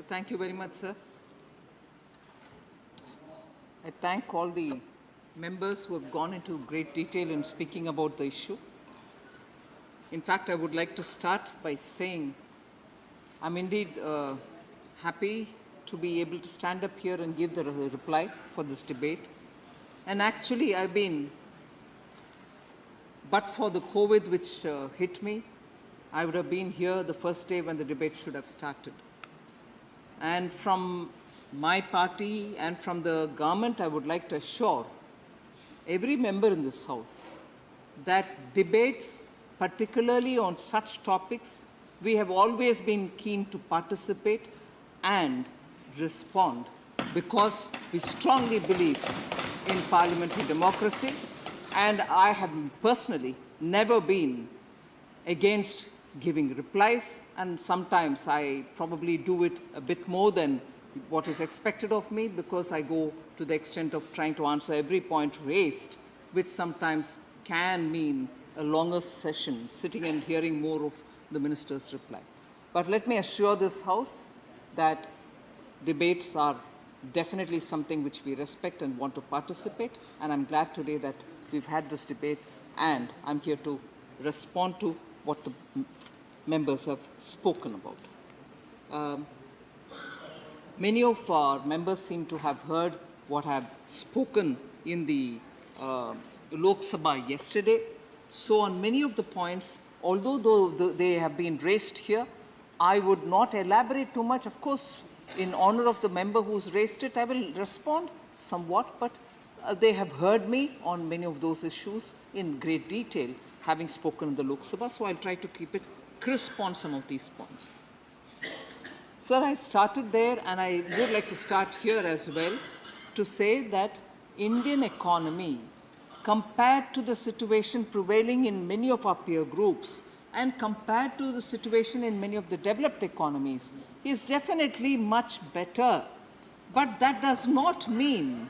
Thank you very much, sir. I thank all the members who have gone into great detail in speaking about the issue. In fact, I would like to start by saying I'm indeed happy to be able to stand up here and give the reply for this debate. And actually, but for the COVID which hit me, I would have been here the first day when the debate should have started. And from my party and from the government, I would like to assure every member in this House that debates, particularly on such topics, we have always been keen to participate and respond because we strongly believe in parliamentary democracy, and I have personally never been against giving replies, and sometimes I probably do it a bit more than what is expected of me because I go to the extent of trying to answer every point raised, which sometimes can mean a longer session, sitting and hearing more of the minister's reply. But let me assure this House that debates are definitely something which we respect and want to participate, and I'm glad today that we've had this debate, and I'm here to respond to what the members have spoken about. Many of our members seem to have heard what I have spoken in the Lok Sabha yesterday. So on many of the points, although they have been raised here, I would not elaborate too much. Of course, in honor of the member who's raised it, I will respond somewhat, but they have heard me on many of those issues in great detail, having spoken in the Lok Sabha, so I'll try to keep it crisp on some of these points. Sir, I started there, and I would like to start here as well to say that Indian economy, compared to the situation prevailing in many of our peer groups and compared to the situation in many of the developed economies, is definitely much better. But that does not mean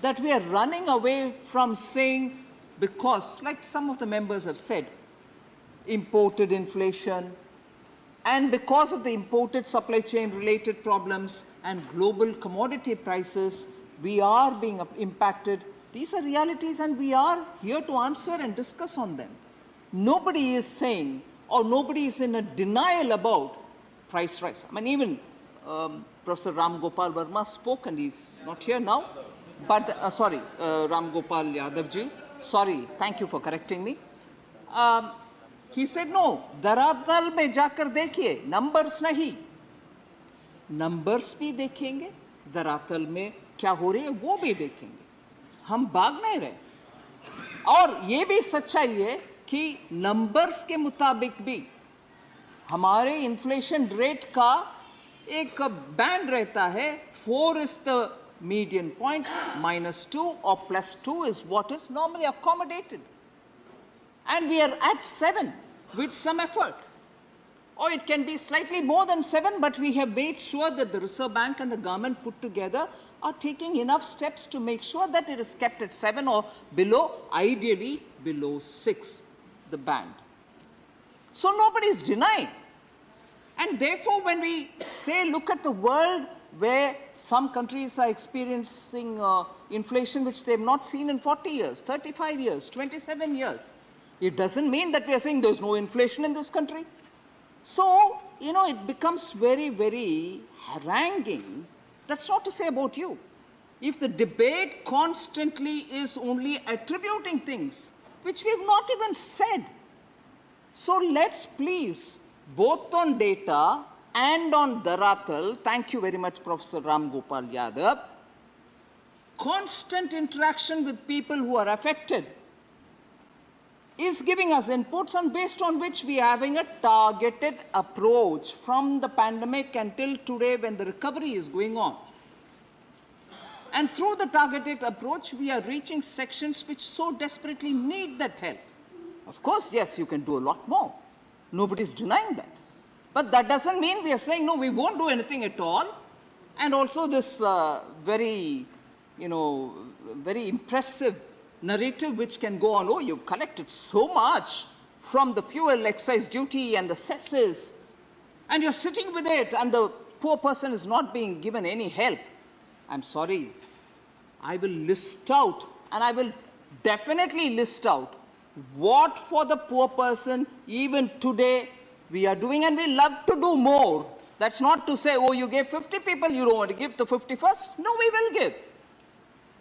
that we are running away from saying, because, like some of the members have said, imported inflation, and because of the imported supply chain related problems and global commodity prices, we are being impacted. These are realities, and we are here to answer and discuss on them. Nobody is saying, or nobody is in a denial about price rise. I mean, even Professor Ram Gopal Verma spoke, and he's not here now, but Ram Gopal Yadav ji, sorry, thank you for correcting me. He said, no, धरातल में जाकर देखिए, numbers नहीं, numbers भी देखेंगे, धरातल में क्या हो रही है वो भी देखेंगे, हम भाग नहीं रहे। और ये भी सच्चाई है कि numbers के मुताबिक भी हमारे inflation rate का एक band रहता है, 4 is the median point, -2 or +2 is what is normally accommodated. And we are at 7 with some effort. Or it can be slightly more than 7, but we have made sure that the Reserve Bank and the government put together are taking enough steps to make sure that it is kept at 7 or below, ideally below 6, the band. So nobody is denying. And therefore, when we say, look at the world where some countries are experiencing inflation which they have not seen in 40 years, 35 years, 27 years, it doesn't mean that we are saying there's no inflation in this country. So, it becomes very, very haranguing. That's not to say about you. If the debate constantly is only attributing things which we have not even said. So let's please, both on data and on Dharatal, thank you very much, Professor Ram Gopal Yadav, constant interaction with people who are affected is giving us inputs, and based on which we are having a targeted approach from the pandemic until today when the recovery is going on. And through the targeted approach, we are reaching sections which so desperately need that help. Of course, yes, you can do a lot more. Nobody is denying that. But that doesn't mean we are saying, no, we won't do anything at all. And also this very impressive narrative which can go on, oh, you've collected so much from the fuel excise duty and the cesses, and you're sitting with it, and the poor person is not being given any help, I'm sorry, I will list out, and I will definitely list out what for the poor person even today we are doing, and we love to do more. That's not to say, oh, you gave 50 people, you don't want to give the 51st. No, we will give.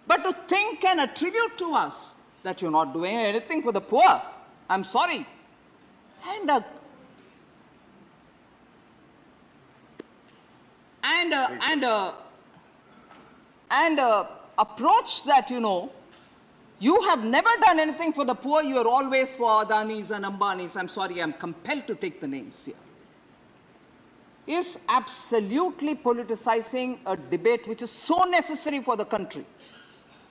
But to think and attribute to us that you're not doing anything for the poor, I'm sorry. And approach that, you have never done anything for the poor, you are always for Adanis and Ambanis. I'm sorry, I'm compelled to take the names here. Is absolutely politicizing a debate which is so necessary for the country.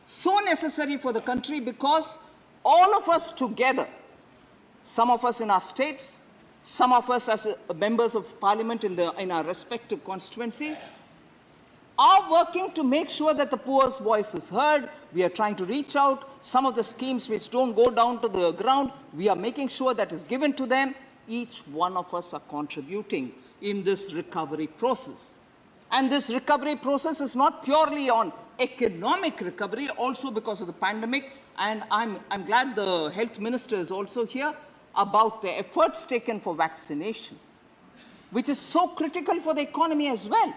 So necessary for the country because all of us together, some of us in our states, some of us as members of parliament in our respective constituencies, are working to make sure that the poor's voice is heard. We are trying to reach out. Some of the schemes which don't go down to the ground, we are making sure that is given to them. Each one of us are contributing in this recovery process. And this recovery process is not purely on economic recovery, also because of the pandemic. And I'm glad the health minister is also here about the efforts taken for vaccination, which is so critical for the economy as well.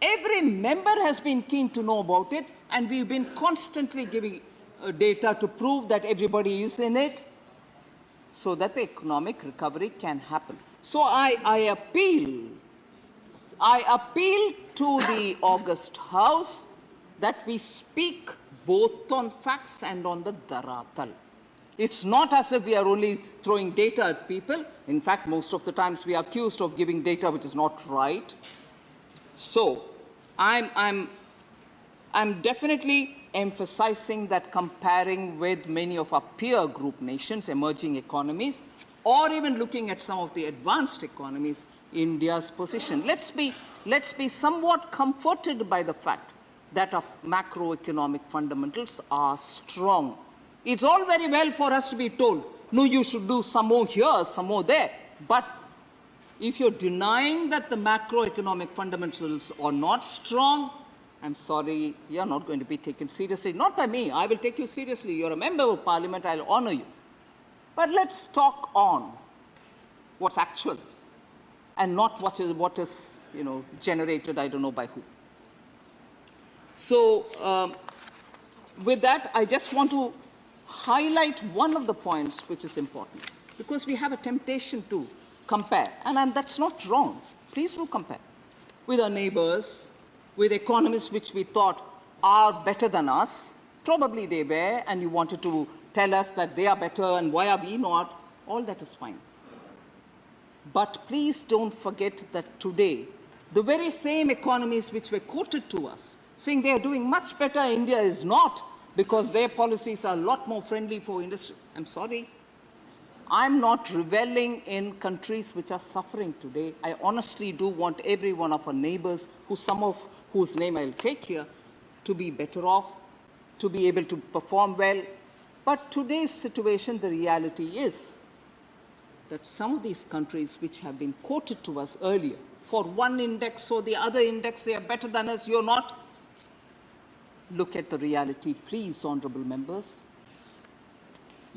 Every member has been keen to know about it, and we've been constantly giving data to prove that everybody is in it so that the economic recovery can happen. So I appeal to the August House that we speak both on facts and on the dharatal. It's not as if we are only throwing data at people. In fact, most of the times we are accused of giving data which is not right. So I'm definitely emphasizing that comparing with many of our peer group nations, emerging economies, or even looking at some of the advanced economies, India's position. Let's be somewhat comforted by the fact that our macroeconomic fundamentals are strong. It's all very well for us to be told, no, you should do some more here, some more there. But if you're denying that the macroeconomic fundamentals are not strong, I'm sorry, you're not going to be taken seriously. Not by me. I will take you seriously. You're a member of parliament. I'll honor you. But let's talk on what's actual and not what is generated, I don't know by who. So with that, I just want to highlight one of the points which is important, because we have a temptation to compare, and that's not wrong. Please do compare with our neighbors, with economists which we thought are better than us. Probably they were, and you wanted to tell us that they are better and why are we not. All that is fine. But please don't forget that today, the very same economies which were quoted to us, saying they are doing much better, India is not, because their policies are a lot more friendly for industry. I'm sorry. I'm not reveling in countries which are suffering today. I honestly do want every one of our neighbors, some of whose name I'll take here, to be better off, to be able to perform well. But today's situation, the reality is that some of these countries which have been quoted to us earlier, for one index or the other index, they are better than us, you're not. Look at the reality, please, honorable members.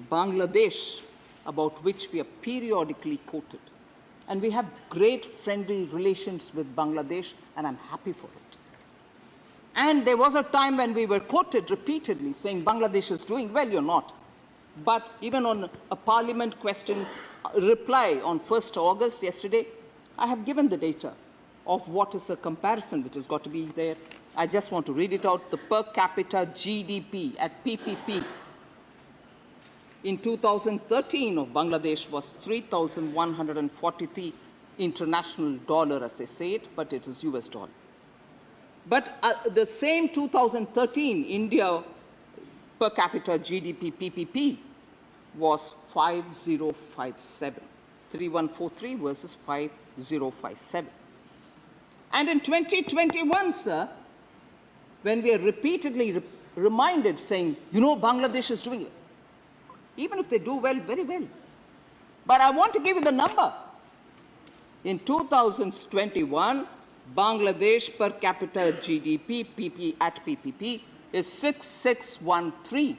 Bangladesh, about which we are periodically quoted. And we have great friendly relations with Bangladesh, and I'm happy for it. And there was a time when we were quoted repeatedly saying Bangladesh is doing well, you're not. But even on a parliament question reply on 1st August yesterday, I have given the data of what is the comparison which has got to be there. I just want to read it out. The per capita GDP at PPP in 2013 of Bangladesh was 3,143 international dollar, as they say it, but it is US dollar. But the same 2013 India per capita GDP PPP was 5057, 3143 versus 5057. And in 2021, sir, when we are repeatedly reminded saying, Bangladesh is doing it, even if they do well, very well. But I want to give you the number. In 2021, Bangladesh per capita GDP at PPP is 6613,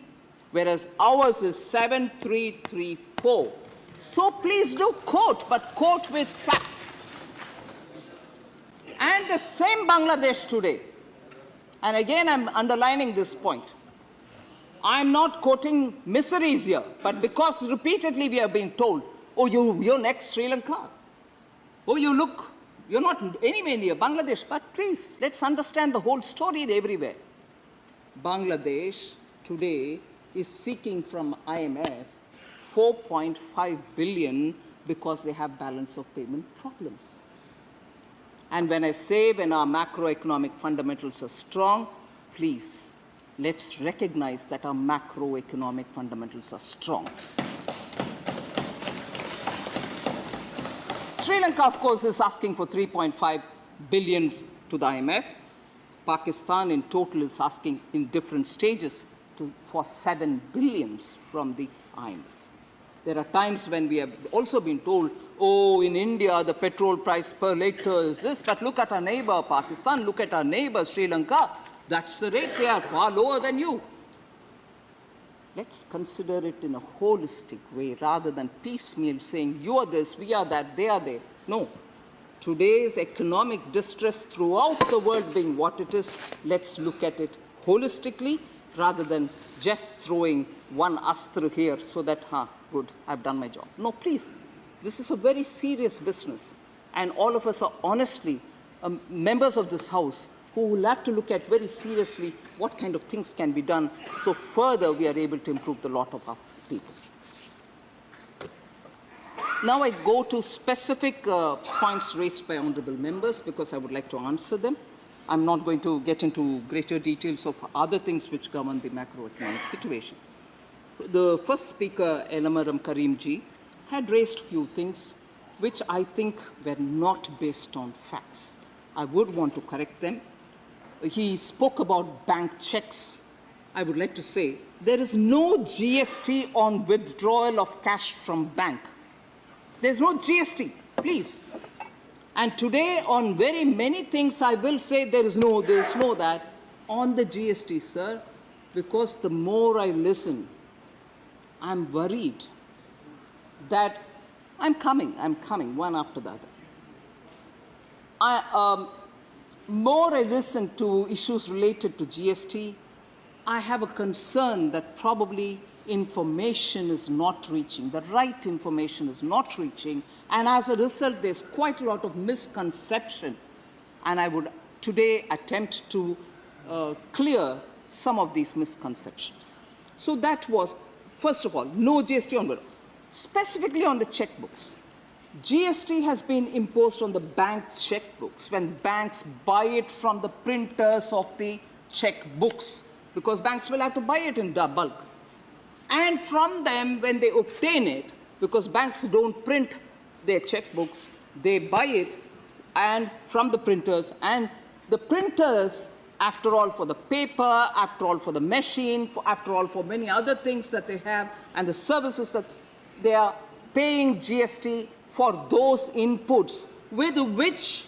whereas ours is 7334. So please do quote, but quote with facts. And the same Bangladesh today, and again I'm underlining this point, I'm not quoting miseries here, but because repeatedly we have been told, oh, you're next Sri Lanka. Oh, you're not anywhere near Bangladesh, but please, let's understand the whole story everywhere. Bangladesh today is seeking from IMF 4.5 billion because they have balance of payment problems. And when I say when our macroeconomic fundamentals are strong, please, let's recognize that our macroeconomic fundamentals are strong. Sri Lanka, of course, is asking for 3.5 billion to the IMF. Pakistan in total is asking in different stages for 7 billion from the IMF. There are times when we have also been told, oh, in India, the petrol price per liter is this, but look at our neighbor, Pakistan, look at our neighbor, Sri Lanka. That's the rate. They are far lower than you. Let's consider it in a holistic way rather than piecemeal saying, you are this, we are that, they are there. No. Today's economic distress throughout the world being what it is, let's look at it holistically rather than just throwing one astra here so that, good, I've done my job. No, please. This is a very serious business. And all of us are honestly members of this House who will have to look at very seriously what kind of things can be done so further we are able to improve the lot of our people. Now I go to specific points raised by honorable members because I would like to answer them. I'm not going to get into greater details of other things which govern the macroeconomic situation. The first speaker, Elamaram Karimji, had raised few things which I think were not based on facts. I would want to correct them. He spoke about bank checks. I would like to say there is no GST on withdrawal of cash from bank. There's no GST, please. And today on very many things I will say there is no this, no that. On the GST, sir, because the more I listen, I'm worried that I'm coming, one after the other. More I listen to issues related to GST, I have a concern that probably information is not reaching, the right information is not reaching, and as a result, there's quite a lot of misconception. And I would today attempt to clear some of these misconceptions. So that was, first of all, no GST on withdrawal. Specifically on the checkbooks. GST has been imposed on the bank checkbooks when banks buy it from the printers of the checkbooks, because banks will have to buy it in bulk. And from them, when they obtain it, because banks don't print their checkbooks, they buy it and from the printers, and the printers, after all, for the paper, after all, for the machine, after all, for many other things that they have, and the services that they are paying GST for those inputs with which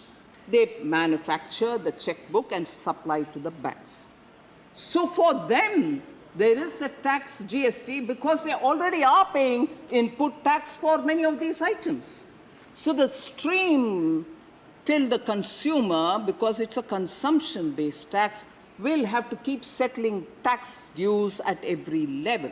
they manufacture the checkbook and supply to the banks. So for them, there is a tax GST because they already are paying input tax for many of these items. So the stream till the consumer, because it's a consumption-based tax, will have to keep settling tax dues at every level.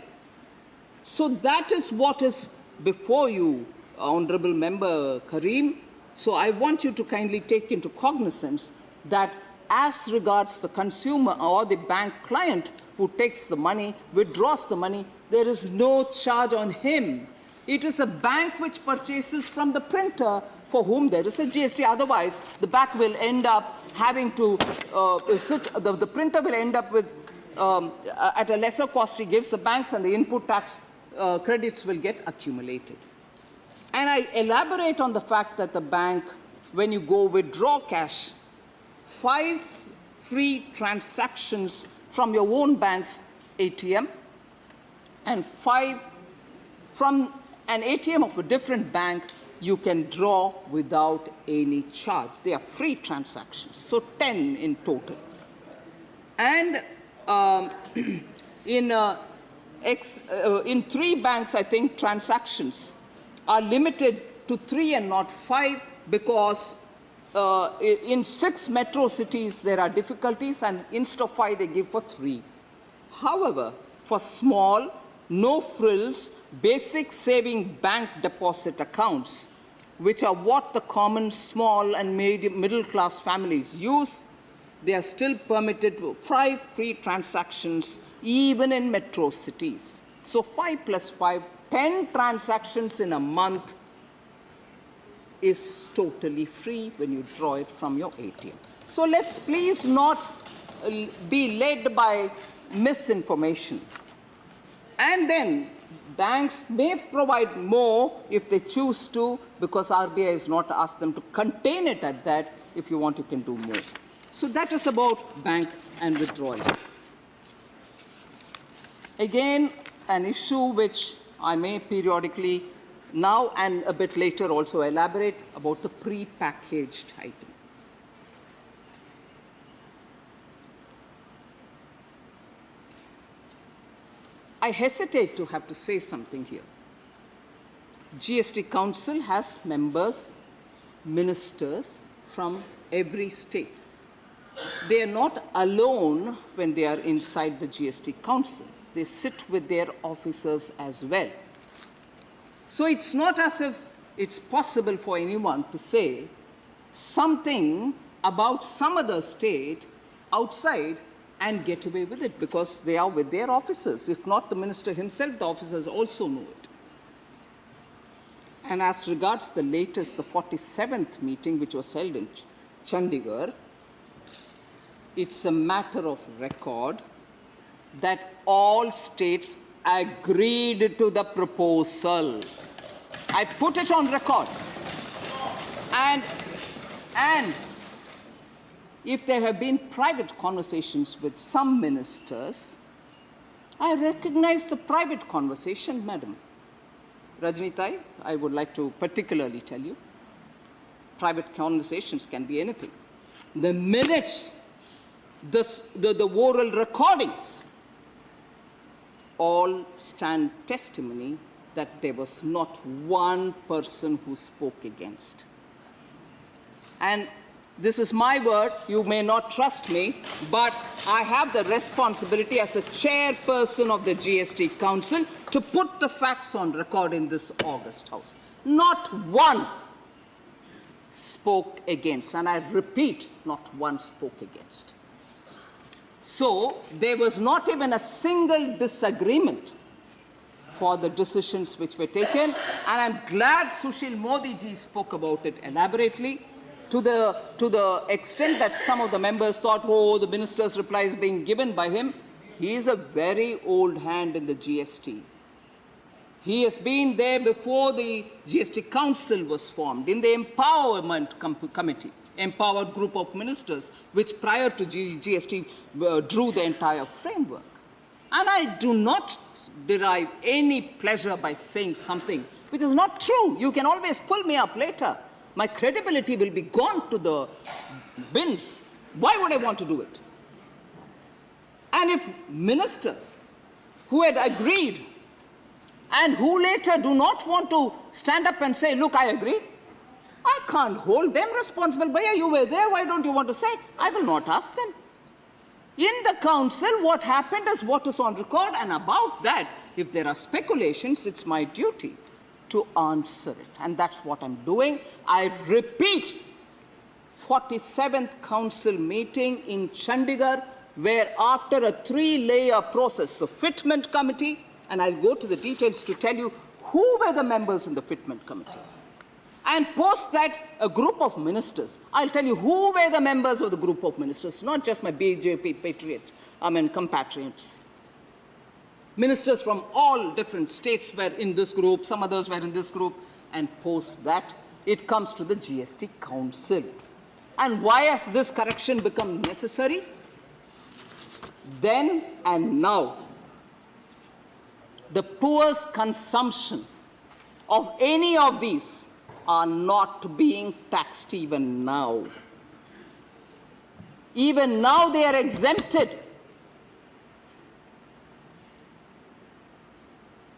So that is what is before you, Honorable Member Karim. So I want you to kindly take into cognizance that as regards the consumer or the bank client who takes the money, withdraws the money, there is no charge on him. It is a bank which purchases from the printer for whom there is a GST. Otherwise, the bank will end up having to the printer will end up with at a lesser cost he gives the banks, and the input tax credits will get accumulated. And I elaborate on the fact that the bank, when you go withdraw cash, 5 free transactions from your own bank's ATM and 5 from an ATM of a different bank you can draw without any charge. They are free transactions, so 10 in total. And in 3 banks, I think transactions are limited to 3 and not 5 because in 6 metro cities there are difficulties, and instead of 5 they give for 3. However, for small, no frills, basic saving bank deposit accounts, which are what the common small and middle class families use, they are still permitted to 5 free transactions even in metro cities. So 5 plus 5, 10 transactions in a month is totally free when you draw it from your ATM. So let's please not be led by misinformation. And then banks may provide more if they choose to, because RBI has not asked them to contain it at that. If you want, you can do more. So that is about bank and withdrawals. Again, an issue which I may periodically now and a bit later also elaborate about the pre-packaged item. I hesitate to have to say something here. GST Council has members, ministers from every state. They are not alone when they are inside the GST Council. They sit with their officers as well. So it's not as if it's possible for anyone to say something about some other state outside and get away with it, because they are with their officers. If not the minister himself, the officers also know it. And as regards the latest, the 47th meeting, which was held in Chandigarh, it's a matter of record that all states agreed to the proposal. I put it on record. And if there have been private conversations with some ministers, I recognize the private conversation, Madam Rajnitai. I would like to particularly tell you, private conversations can be anything. The minutes, the oral recordings, all stand testimony that there was not one person who spoke against. And this is my word, you may not trust me, but I have the responsibility as the chairperson of the GST Council to put the facts on record in this August House. Not one spoke against, and I repeat, not one spoke against. So there was not even a single disagreement for the decisions which were taken, and I'm glad Sushil Modi ji spoke about it elaborately, to the extent that some of the members thought, oh, the minister's reply is being given by him. He is a very old hand in the GST. He has been there before the GST Council was formed, in the Empowerment Committee, empowered group of ministers, which prior to GST drew the entire framework. And I do not derive any pleasure by saying something which is not true. You can always pull me up later. My credibility will be gone to the bins. Why would I want to do it? And if ministers who had agreed and who later do not want to stand up and say, look, I agree, I can't hold them responsible. Bhaiya, you were there, why don't you want to say? I will not ask them. In the council, what happened is what is on record, and about that, if there are speculations, it's my duty to answer it. And that's what I'm doing. I repeat, 47th council meeting in Chandigarh, where after a 3-layer process, the fitment committee, and I'll go to the details to tell you who were the members in the fitment committee. And post that, a group of ministers. I'll tell you who were the members of the group of ministers, not just my BJP compatriots. Ministers from all different states were in this group, some others were in this group, and post that, it comes to the GST Council. And why has this correction become necessary? Then and now, the poor's consumption of any of these are not being taxed even now. Even now they are exempted.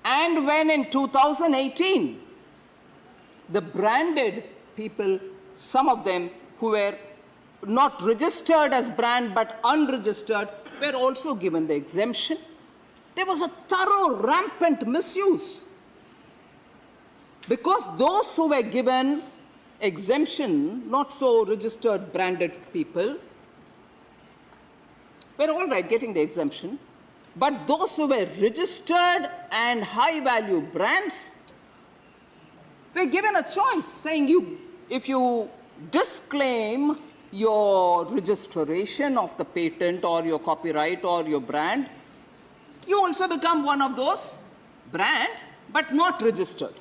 And when in 2018, the branded people, some of them who were not registered as brand but unregistered, were also given the exemption. There was a thorough, rampant misuse. Because those who were given exemption, not so registered branded people, were all right getting the exemption, but those who were registered and high-value brands were given a choice, saying if you disclaim your registration of the patent or your copyright or your brand, you also become one of those brand, but not registered.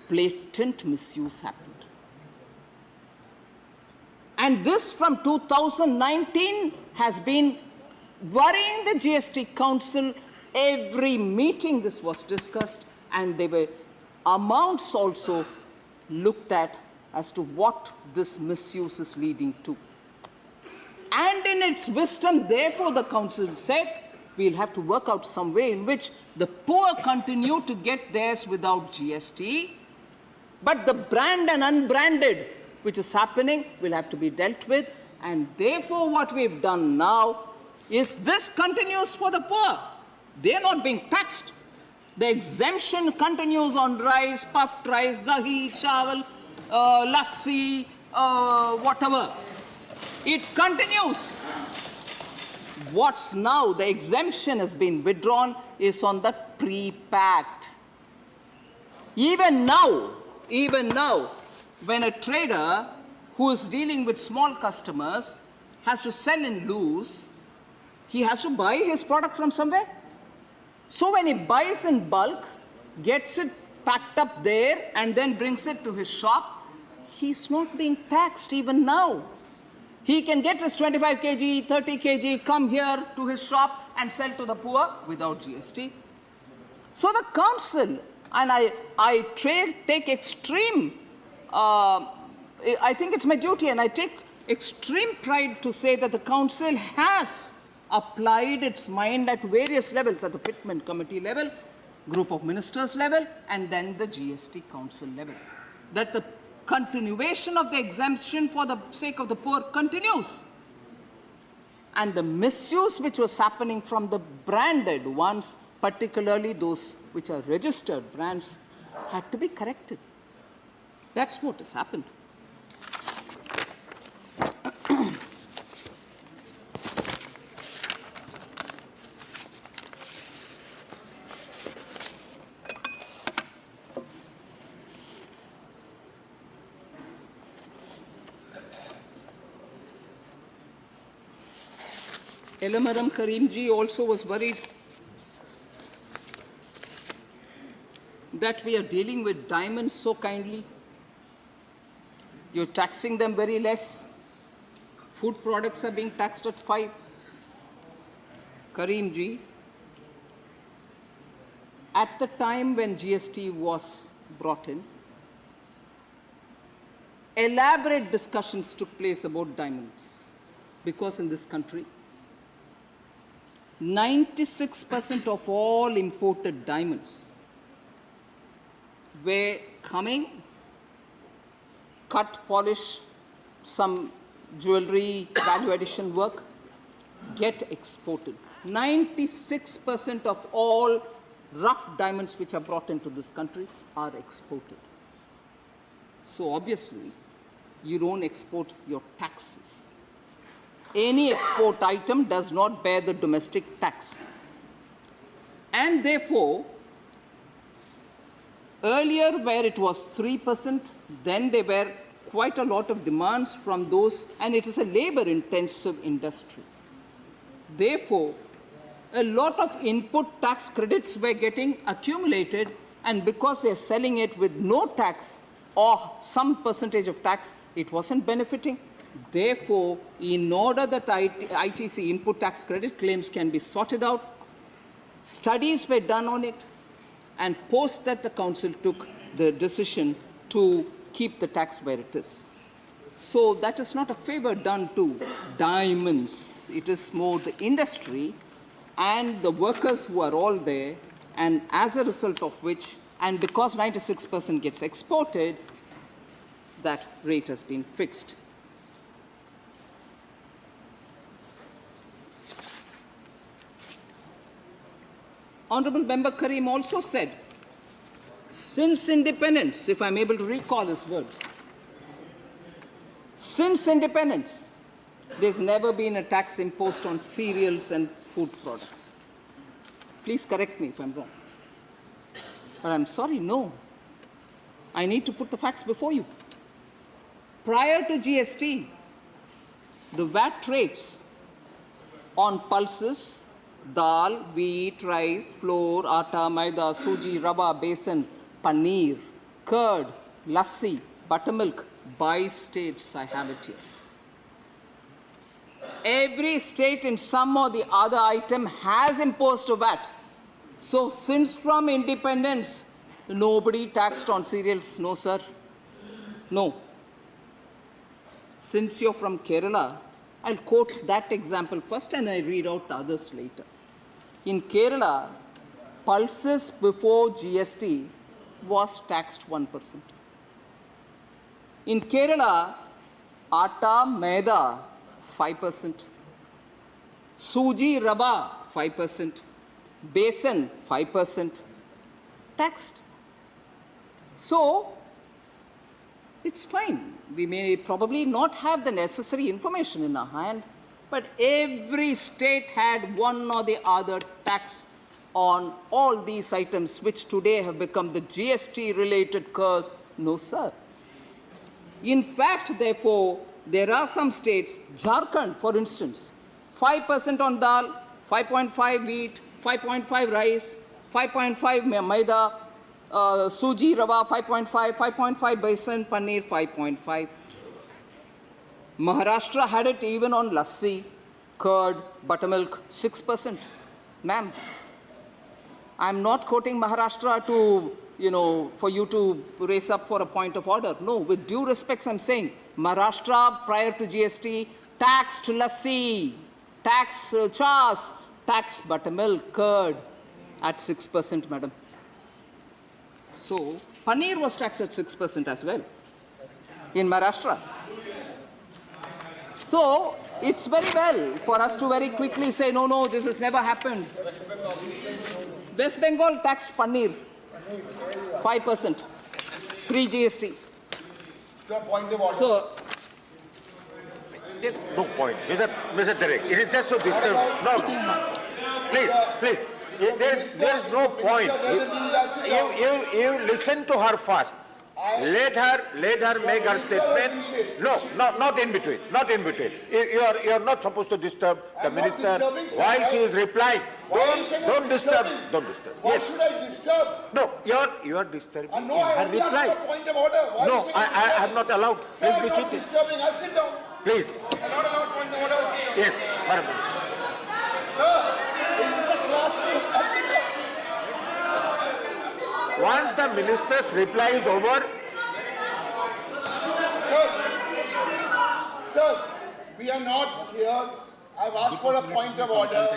Blatant misuse happened. And this from 2019 has been worrying the GST Council. Every meeting this was discussed, and there were amounts also looked at as to what this misuse is leading to. And in its wisdom, therefore, the Council said, we'll have to work out some way in which the poor continue to get theirs without GST, but the brand and unbranded, which is happening, will have to be dealt with. And therefore, what we've done now is this continues for the poor. They're not being taxed. The exemption continues on rice, puffed rice, dahi, chawal, lassi, whatever. It continues. What's now, the exemption has been withdrawn, is on the pre-packed. Even now, when a trader who is dealing with small customers has to sell in loose, he has to buy his product from somewhere. So when he buys in bulk, gets it packed up there, and then brings it to his shop, he's not being taxed even now. He can get his 25 kg, 30 kg, come here to his shop and sell to the poor without GST. So the Council, and I take extreme, I think it's my duty, and I take extreme pride to say that the Council has applied its mind at various levels, at the Fitment Committee level, Group of Ministers level, and then the GST Council level, that the continuation of the exemption for the sake of the poor continues. And the misuse which was happening from the branded ones, particularly those which are registered brands, had to be corrected. That's what has happened. Madam Karimji also was worried that we are dealing with diamonds so kindly. You're taxing them very less. Food products are being taxed at 5. Karimji, at the time when GST was brought in, elaborate discussions took place about diamonds, because in this country, 96% of all imported diamonds were coming, cut, polish, some jewelry, value addition work, get exported. 96% of all rough diamonds which are brought into this country are exported. So obviously, you don't export your taxes. Any export item does not bear the domestic tax. And therefore, earlier where it was 3%, then there were quite a lot of demands from those, and it is a labor-intensive industry. Therefore, a lot of input tax credits were getting accumulated, and because they're selling it with no tax or some percentage of tax, it wasn't benefiting. Therefore, in order that ITC, input tax credit claims, can be sorted out, studies were done on it. and post that the council took the decision to keep the tax where it is. So that is not a favor done to diamonds. It is more the industry and the workers who are all there, and as a result of which, and because 96% gets exported, that rate has been fixed. Honorable Member Karim also said, since independence, if I'm able to recall his words, since independence, there's never been a tax imposed on cereals and food products. Please correct me if I'm wrong. But I'm sorry, no. I need to put the facts before you. Prior to GST, the VAT rates on pulses, dal, wheat, rice, flour, atta, maida, suji, rava, besan, paneer, curd, lassi, buttermilk, by states, I have it here. Every state in some or the other item has imposed a VAT. So since from independence, nobody taxed on cereals. No, sir. No. Since you're from Kerala, I'll quote that example first and I read out the others later. In Kerala, pulses before GST was taxed 1%. In Kerala, atta, maida, 5%. Suji, rava, 5%. Besan, 5%. Taxed. So, it's fine. We may probably not have the necessary information in our hand, but every state had one or the other tax on all these items, which today have become the GST-related curse. No, sir. In fact, therefore, there are some states, Jharkhand, for instance, 5% on dal, 5.5 wheat, 5.5 rice, 5.5 maida, suji, rava, 5.5, 5.5 besan, paneer, 5.5. Maharashtra had it even on lassi, curd, buttermilk, 6%. Ma'am, I'm not quoting Maharashtra to, for you to raise up for a point of order. No, with due respect, I'm saying Maharashtra prior to GST taxed lassi, taxed chas, taxed buttermilk, curd at 6%, madam. So, paneer was taxed at 6% as well in Maharashtra. So, it's very well for us to very quickly say, no, this has never happened. West Bengal taxed paneer 5%, pre-GST. So, point of order. So, no point. Mr. Derek, it is just to disturb. No. Please. There is no point. You listen to her first. Let her make her statement. No, not in between. Not in between. You are not supposed to disturb the minister while she is replying. Don't disturb. Don't disturb. Why should I disturb? No, you are disturbing in No, I her only asked reply. for a point of order. Why No, I am not allowed. Sir, Please be I'm not seated. disturbing. I'll sit down. Please. I'm not allowed point of order. Yes, madam. Sir, is this a classroom? I'll sit down. Once the minister's reply is over, Sir, we are not here. I've asked for a point of order.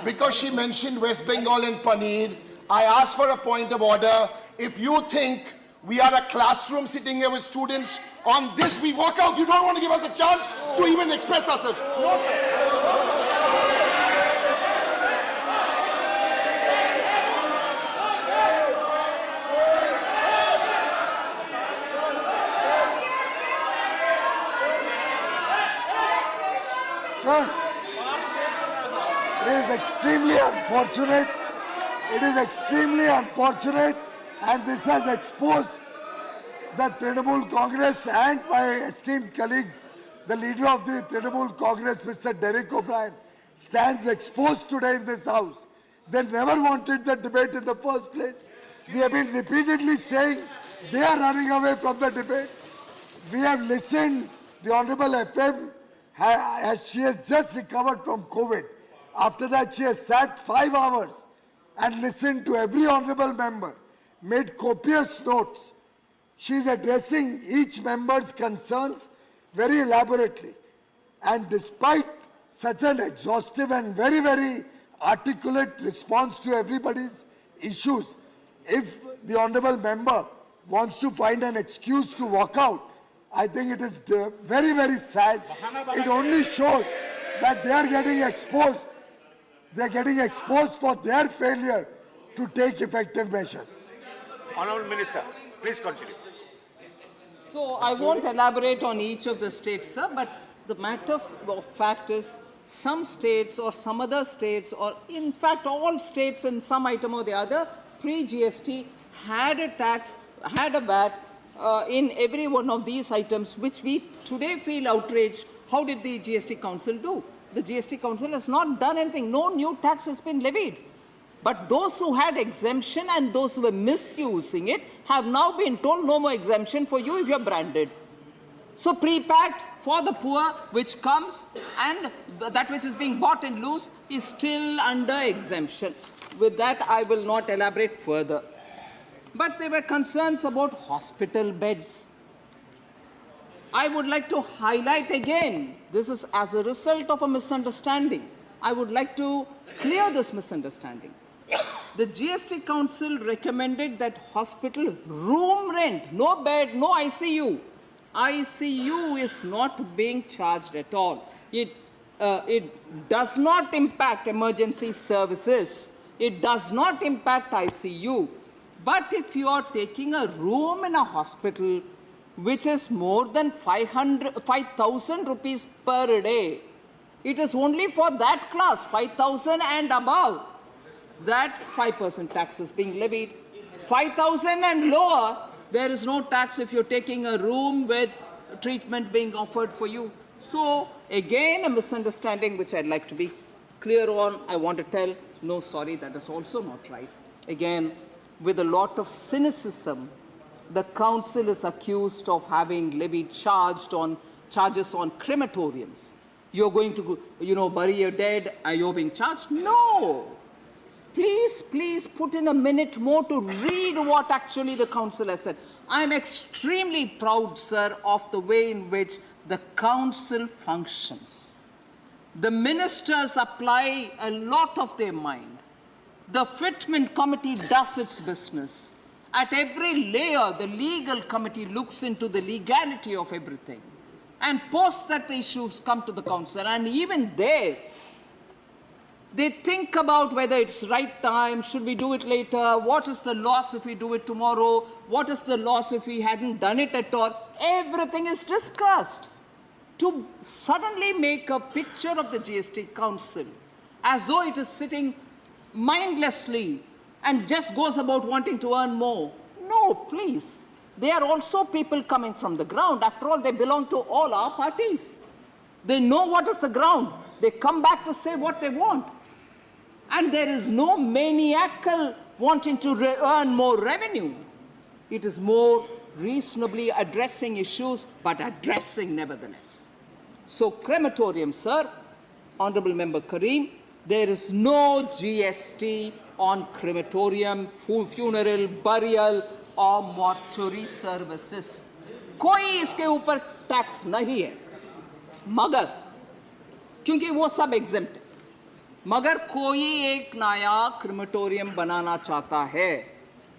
Because she mentioned West Bengal and Paneer, I asked for a point of order. If you think we are a classroom sitting here with students, on this we walk out. You don't want to give us a chance to even express ourselves. No, sir. Sir, it is extremely unfortunate. It is extremely unfortunate, and this has exposed the Trinamool Congress and my esteemed colleague, the leader of the Trinamool Congress, Mr. Derek O'Brien, stands exposed today in this House. They never wanted the debate in the first place. We have been repeatedly saying they are running away from the debate. We have listened, the Honorable FM, as she has just recovered from COVID. After that, she has sat 5 hours and listened to every honorable member, made copious notes. She is addressing each member's concerns very elaborately. And despite such an exhaustive and very, very articulate response to everybody's issues, if the honorable member wants to find an excuse to walk out, I think it is very, very sad. It only shows that they are getting exposed. They are getting exposed for their failure to take effective measures. Honourable Minister, please continue. So I won't elaborate on each of the states, sir, but the matter of fact is some states or some other states, or in fact all states in some item or the other, pre-GST had a tax, had a VAT in every one of these items, which we today feel outraged. How did the GST Council do? The GST Council has not done anything. No new tax has been levied. But those who had exemption and those who were misusing it have now been told no more exemption for you if you're branded. So pre-packed for the poor, which comes, and that which is being bought in loose is still under exemption. With that, I will not elaborate further. But there were concerns about hospital beds. I would like to highlight again, this is as a result of a misunderstanding. I would like to clear this misunderstanding. The GST Council recommended that hospital room rent, no bed, no ICU. ICU is not being charged at all. It does not impact emergency services. It does not impact ICU. But if you are taking a room in a hospital, which is more than 5,000 rupees per day, it is only for that class, 5,000 and above, that 5% tax is being levied. 5,000 and lower, there is no tax if you're taking a room with treatment being offered for you. So, again, a misunderstanding which I'd like to be clear on. I want to tell, no, sorry, that is also not right. Again, with a lot of cynicism, the council is accused of having levied charges on crematoriums. You're going to, bury your dead, you're being charged? No. Please put in a minute more to read what actually the council has said. I'm extremely proud, sir, of the way in which the council functions. The ministers apply a lot of their mind. The fitment committee does its business. At every layer, the legal committee looks into the legality of everything. And post that the issues come to the council. And even there, they think about whether it's right time, should we do it later, what is the loss if we do it tomorrow, what is the loss if we hadn't done it at all. Everything is discussed. To suddenly make a picture of the GST Council as though it is sitting mindlessly and just goes about wanting to earn more. No, please. They are also people coming from the ground. After all, they belong to all our parties. They know what is the ground. They come back to say what they want. And there is no maniacal wanting to earn more revenue. It is more reasonably addressing issues, but addressing nevertheless. So crematorium, sir, Honorable Member Karim, there is no GST on crematorium, funeral, burial or mortuary services. कोई इसके ऊपर tax नहीं है, मगर क्योंकि वो सब exempt है, मगर कोई एक नया क्रिमेटोरियम बनाना चाहता है,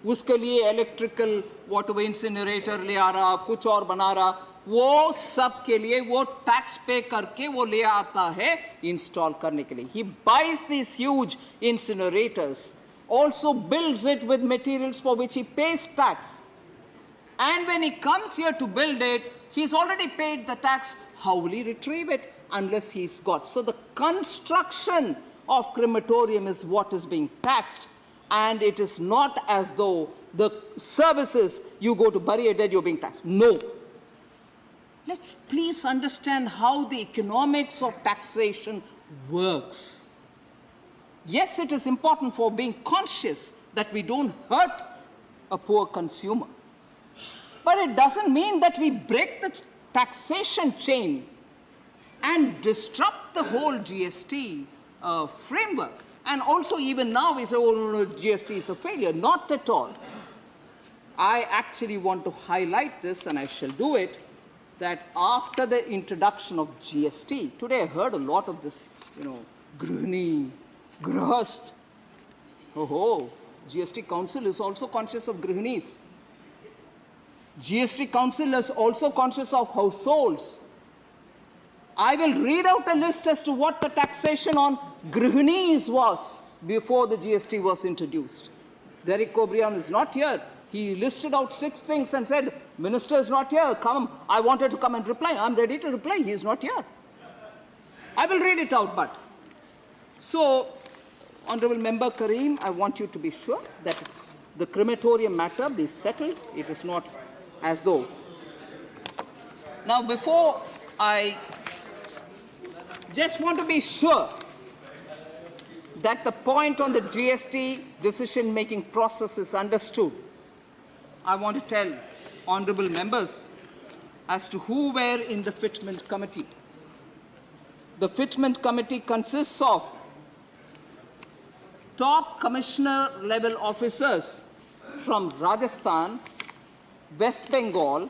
उसके लिए इलेक्ट्रिकल वाटर इंसिनरेटर ले आ रहा, कुछ और बना रहा, वो सब के लिए वो टैक्स पे करके वो ले आता है इंस्टॉल करने के लिए. He buys these huge incinerators, also builds it with materials for which he pays tax. And when he comes here to build it, he's already paid the tax. How will he retrieve it unless he's got? So the construction of crematorium is what is being taxed, and it is not as though the services, you go to bury a dead, you're being taxed. No. Let's please understand how the economics of taxation works. Yes, it is important for being conscious that we don't hurt a poor consumer. But it doesn't mean that we break the taxation chain and disrupt the whole GST framework And also even now we say, oh, no, GST is a failure. Not at all. I actually want to highlight this, and I shall do it, that after the introduction of GST, today I heard a lot of this, Grihani, Grihast. GST Council is also conscious of Grihanis. GST Council is also conscious of households. I will read out a list as to what the taxation on Grihanis was before the GST was introduced. Derek O'Brien is not here. He listed out 6 things and said, Minister is not here. Come, I wanted to come and reply. I'm ready to reply. He is not here. I will read it out, but. So, Honorable Member Karim, I want you to be sure that the crematorium matter be settled. It is not as though. Now, before I just want to be sure that the point on the GST decision-making process is understood, I want to tell honorable members as to who were in the fitment committee. The fitment committee consists of top commissioner level officers from Rajasthan, West Bengal,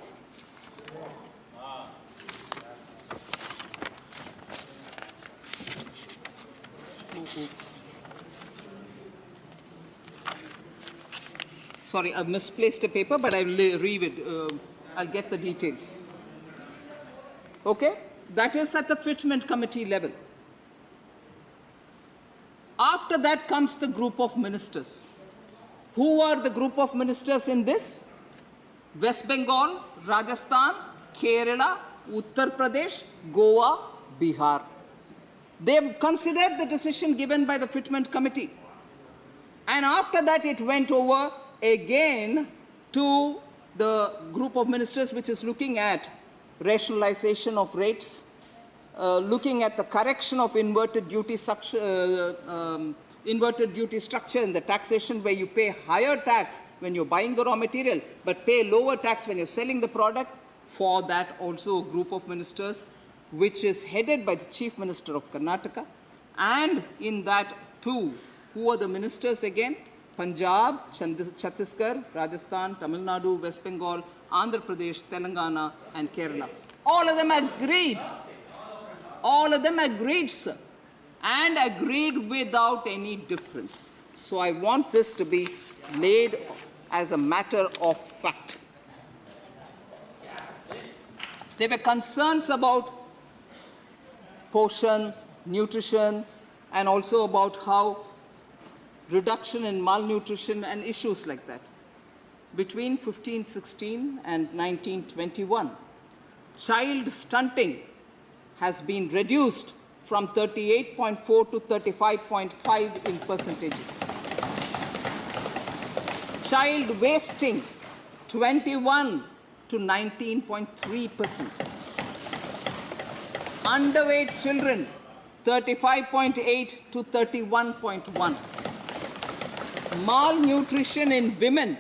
sorry, I've misplaced a paper, but I will read it. I'll get the details. Okay? That is at the fitment committee level. After that comes the group of ministers. Who are the group of ministers in this? West Bengal, Rajasthan, Kerala, Uttar Pradesh, Goa, Bihar. They have considered the decision given by the fitment committee. And after that, it went over again to the group of ministers which is looking at rationalization of rates, looking at the correction of inverted duty structure in the taxation, where you pay higher tax when you're buying the raw material, but pay lower tax when you're selling the product. For that also a group of ministers which is headed by the Chief Minister of Karnataka. And in that too, who are the ministers again? Punjab, Chhattisgarh, Rajasthan, Tamil Nadu, West Bengal, Andhra Pradesh, Telangana, and Kerala. All of them agreed. All of them agreed, sir, and agreed without any difference. So I want this to be laid as a matter of fact. There were concerns about portion, nutrition, and also about how reduction in malnutrition and issues like that. Between 1516 and 1921, child stunting has been reduced from 38.4 to 35.5 in percentages. Child wasting, 21 to 19.3%. Underweight children, 35.8 to 31.1. Malnutrition in women,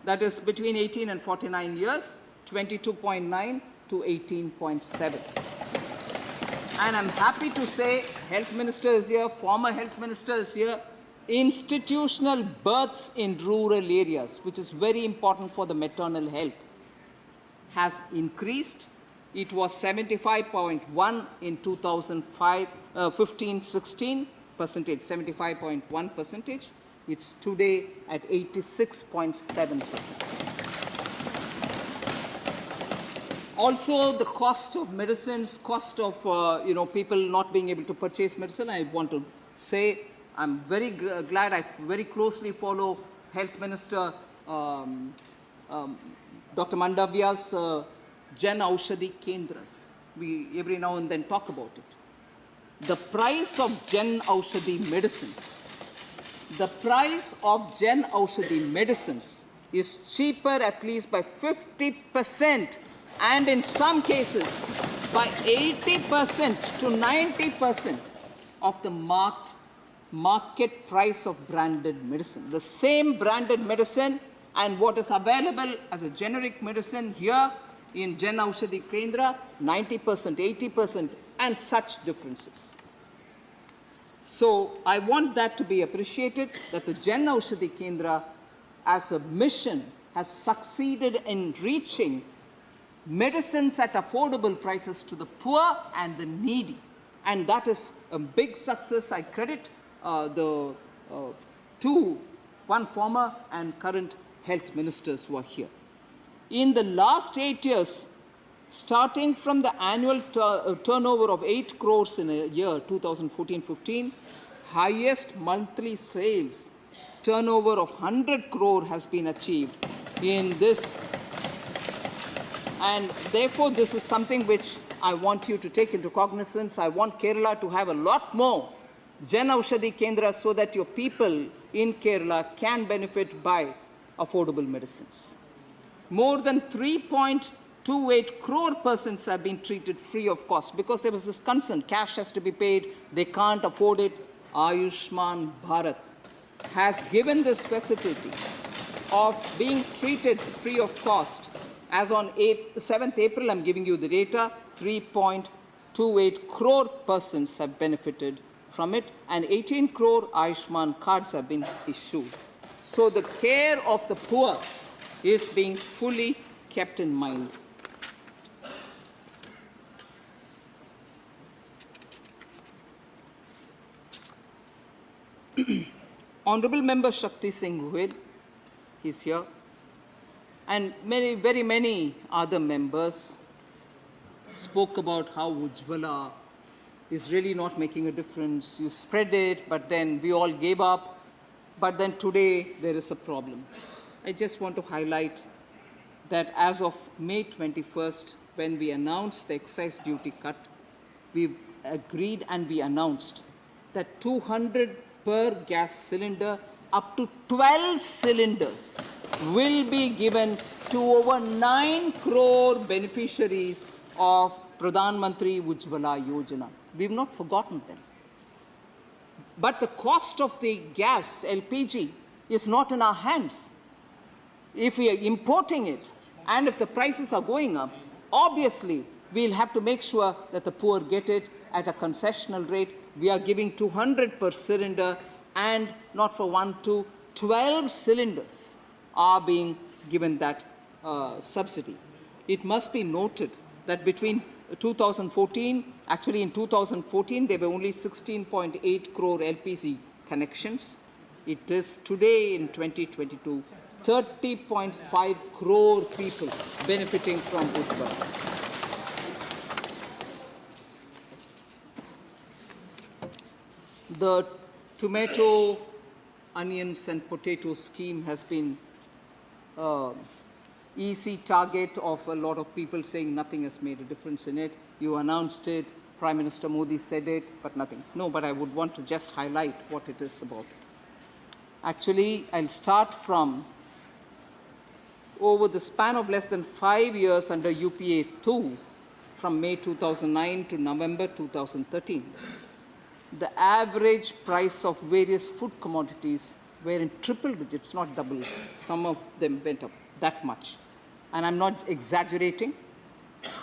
that is between 18 and 49 years, 22.9 to 18.7. And I'm happy to say, Health Minister is here, former Health Minister is here. Institutional births in rural areas, which is very important for the maternal health, has increased. It was 75.1 in 15-16 percentage, 75.1 percentage. It's today at 86.7%. Also, the cost of medicines, cost of people not being able to purchase medicine. I want to say I'm very glad. I very closely follow Health Minister Dr. Mandavya's Jan Aushadhi Kendras. We every now and then talk about it. The price of Jan Aushadhi medicines. The price of Jan Aushadhi medicines is cheaper at least by 50%. And in some cases, by 80% to 90% of the market price of branded medicine. The same branded medicine and what is available as a generic medicine here in Jan Aushadhi Kendra, 90%, 80%, and such differences. So I want that to be appreciated, that the Jan Aushadhi Kendra as a mission has succeeded in reaching medicines at affordable prices to the poor and the needy. And that is a big success. I credit one former and current health ministers who are here. In the last 8 years, starting from the annual turnover of 8 crores in a year, 2014-15, highest monthly sales turnover of 100 crore has been achieved in this. And therefore, this is something which I want you to take into cognizance. I want Kerala to have a lot more Jan Aushadhi Kendras so that your people in Kerala can benefit by affordable medicines. More than 3.28 crore persons have been treated free of cost because there was this concern, cash has to be paid, they can't afford it. Ayushman Bharat has given this facility of being treated free of cost. As on 7th April, I'm giving you the data, 3.28 crore persons have benefited from it, and 18 crore Ayushman cards have been issued. So the care of the poor is being fully kept in mind. Honorable Member Shakti Singh Guhed, he's here, and very many other members spoke about how Ujjwala is really not making a difference. You spread it, but then we all gave up. But then today there is a problem. I just want to highlight that as of May 21st, when we announced the excise duty cut, we agreed and we announced that 200 per gas cylinder up to 12 cylinders will be given to over 9 crore beneficiaries of Pradhan Mantri Ujjwala Yojana. We've not forgotten them. But the cost of the gas, LPG, is not in our hands. If we are importing it, and if the prices are going up, obviously we'll have to make sure that the poor get it at a concessional rate. We are giving 200 per cylinder, and not for 1, 2, 12 cylinders are being given that subsidy. It must be noted that between 2014, actually in 2014, there were only 16.8 crore LPG connections. It is today in 2022, 30.5 crore people benefiting from Ujjwala. The tomato, onions and potato scheme has been easy target of a lot of people saying nothing has made a difference in it. You announced it, Prime Minister Modi said it, but nothing. No, but I would want to just highlight what it is about. Actually, I'll start from over the span of less than 5 years under UPA 2, from May 2009 to November 2013. The average price of various food commodities were in triple digits, not double. Some of them went up that much. And I'm not exaggerating.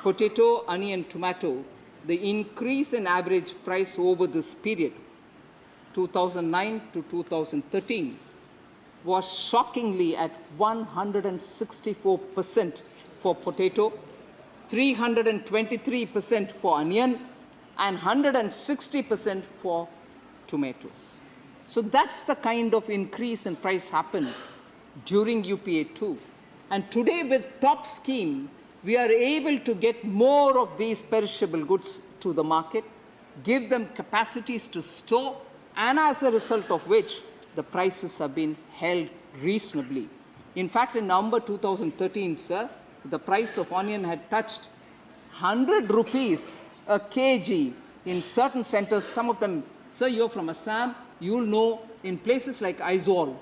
Potato, onion, tomato, the increase in average price over this period, 2009 to 2013, was shockingly at 164% for potato, 323% for onion, and 160% for tomatoes. So that's the kind of increase in price happened during UPA 2. And today with top scheme, we are able to get more of these perishable goods to the market, give them capacities to store, and as a result of which, the prices have been held reasonably. In fact, in November 2013, sir, the price of onion had touched 100 rupees a kg in certain centers. Some of them, sir, you're from Assam, you'll know in places like Aizawl,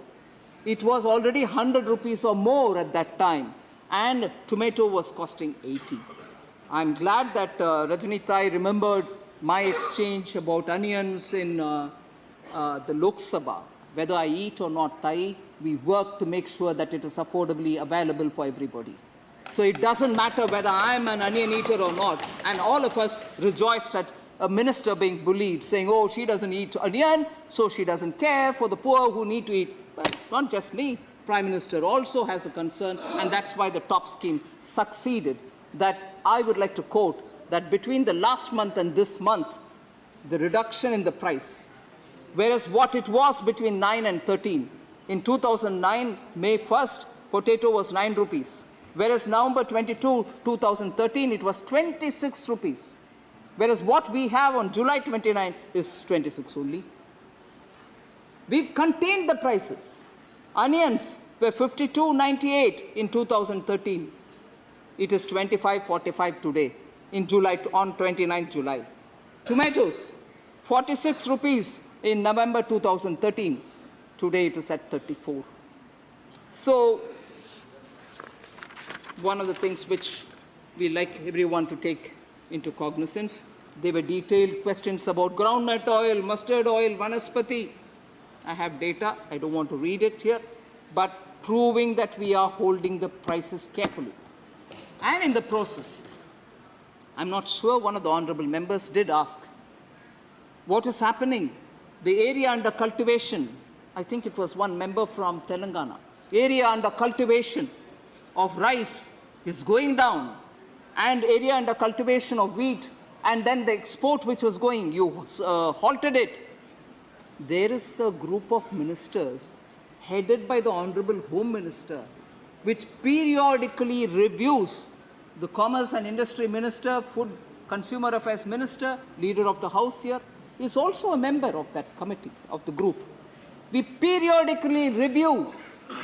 it was already 100 rupees or more at that time, and tomato was costing 80. I'm glad that Rajni Tai remembered my exchange about onions in the Lok Sabha. Whether I eat or not Tai, we work to make sure that it is affordably available for everybody. So it doesn't matter whether I'm an onion eater or not, and all of us rejoiced at a minister being bullied, saying, oh, she doesn't eat onion, so she doesn't care for the poor who need to eat. But not just me. Prime Minister also has a concern, and that's why the top scheme succeeded. That I would like to quote that between the last month and this month, the reduction in the price, whereas what it was between 9 and 13, in 2009, May 1st, potato was 9 rupees, whereas November 22, 2013, it was 26 rupees, whereas what we have on July 29 is 26 only. We've contained the prices. Onions were 52.98 in 2013. It is 25.45 today, in July, on 29th July. Tomatoes, 46 rupees in November 2013. Today it is at 34. So, one of the things which we like everyone to take into cognizance, there were detailed questions about groundnut oil, mustard oil, vanaspati. I have data, I don't want to read it here, but proving that we are holding the prices carefully. And in the process, I'm not sure, one of the honorable members did ask, what is happening? The area under cultivation, I think it was one member from Telangana, area under cultivation of rice is going down, and area under cultivation of wheat, and then the export which was going, you halted it. There is a group of ministers headed by the Honorable Home Minister, which periodically reviews the Commerce and Industry Minister, Food Consumer Affairs Minister, Leader of the House here, is also a member of that committee, of the group. We periodically review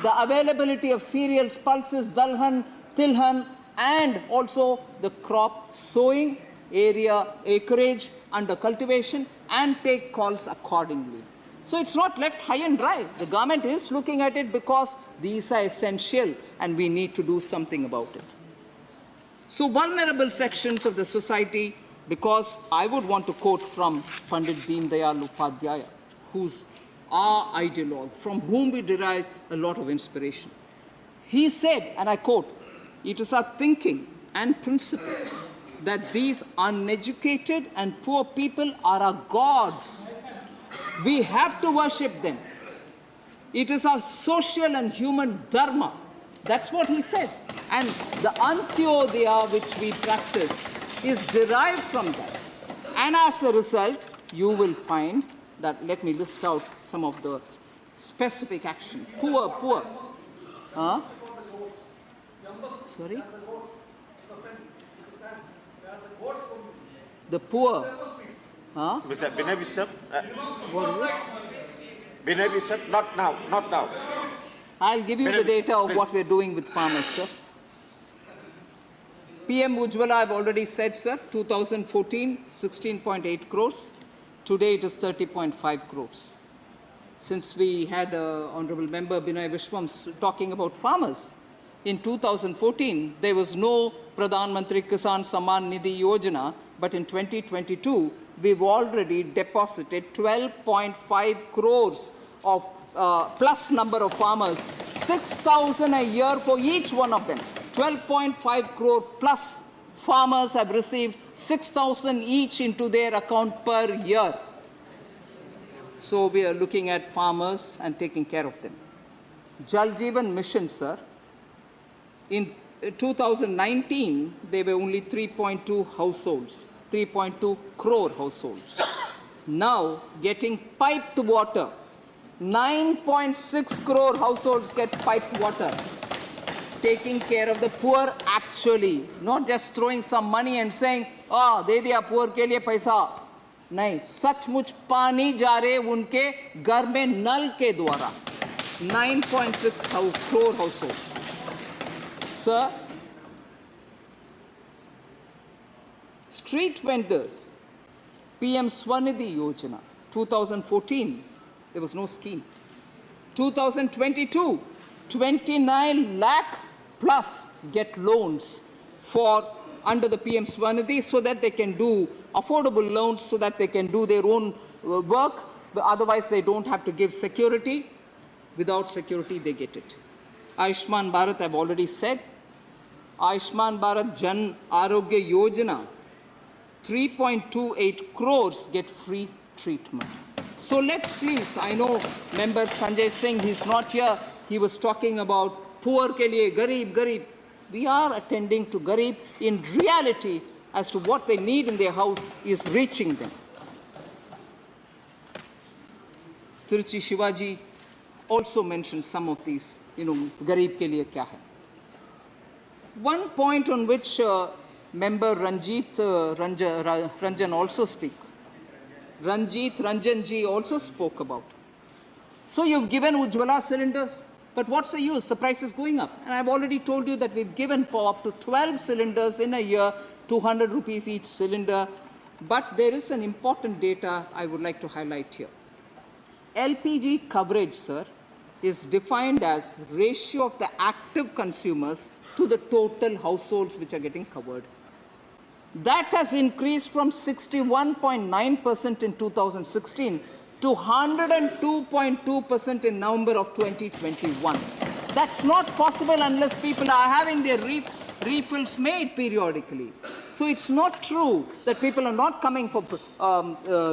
the availability of cereals, pulses, dalhan, tilhan, and also the crop sowing, area, acreage under cultivation, and take calls accordingly. So it's not left high and dry. The government is looking at it because these are essential and we need to do something about it. So vulnerable sections of the society, because I would want to quote from Pandit Deen Dayal Upadhyaya, who's our ideologue, from whom we derive a lot of inspiration. He said, and I quote, "It is our thinking and principle that these uneducated and poor people are our gods. We have to worship them. It is our social and human dharma." That's what he said. And the Antyodaya which we practice is derived from that. And as a result, you will find that, let me list out some of the specific action. Poor. Huh? Sorry? The poor. Huh? Mr. Binay Bishop, What is it? Binay Bishop, not now. I'll give you the data of what we're doing with farmers, sir. PM Ujjwala, I've already said, sir, 2014, 16.8 crores. Today it is 30.5 crores. Since we had Honorable Member Binay Vishwam talking about farmers, in 2014, there was no Pradhan Mantri Kisan Samman Nidhi Yojana, but in 2022, we've already deposited 12.5 crores of plus number of farmers, 6,000 a year for each one of them. 12.5 crore plus farmers have received 6,000 each into their account per year. So we are looking at farmers and taking care of them. Jal Jeevan Mission, sir. In 2019, there were only 3.2 households, 3.2 crore households. Now, getting piped water, 9.6 crore households get piped water. Taking care of the poor actually, not just throwing some money and saying, दे दिया poor के लिए पैसा. नहीं, सचमुच पानी जा रहे उनके घर में नल के द्वारा. 9.6 crore households. Sir, street vendors, PM Swanidhi Yojana, 2014, there was no scheme. 2022, 29 lakh plus get loans for under the PM Swanidhi so that they can do affordable loans, so that they can do their own work, but otherwise they don't have to give security. Without security, they get it. Ayushman Bharat, I've already said. Ayushman Bharat Jan Arogya Yojana, 3.28 crores get free treatment. So let's please, I know member Sanjay Singh, he's not here, he was talking about poor ke liye, garib. We are attending to garib. In reality, as to what they need in their house is reaching them. Tiruchi Shivaji also mentioned some of these, garib ke liye kya hai. One point on which member Ranjan also speak. Ranjan ji also spoke about. So you've given Ujjwala cylinders, but what's the use? The price is going up. And I've already told you that we've given for up to 12 cylinders in a year, 200 rupees each cylinder. But there is an important data I would like to highlight here. LPG coverage, sir, is defined as ratio of the active consumers to the total households which are getting covered. That has increased from 61.9% in 2016 to 102.2% in November of 2021. That's not possible unless people are having their refills made periodically. So it's not true that people are not coming for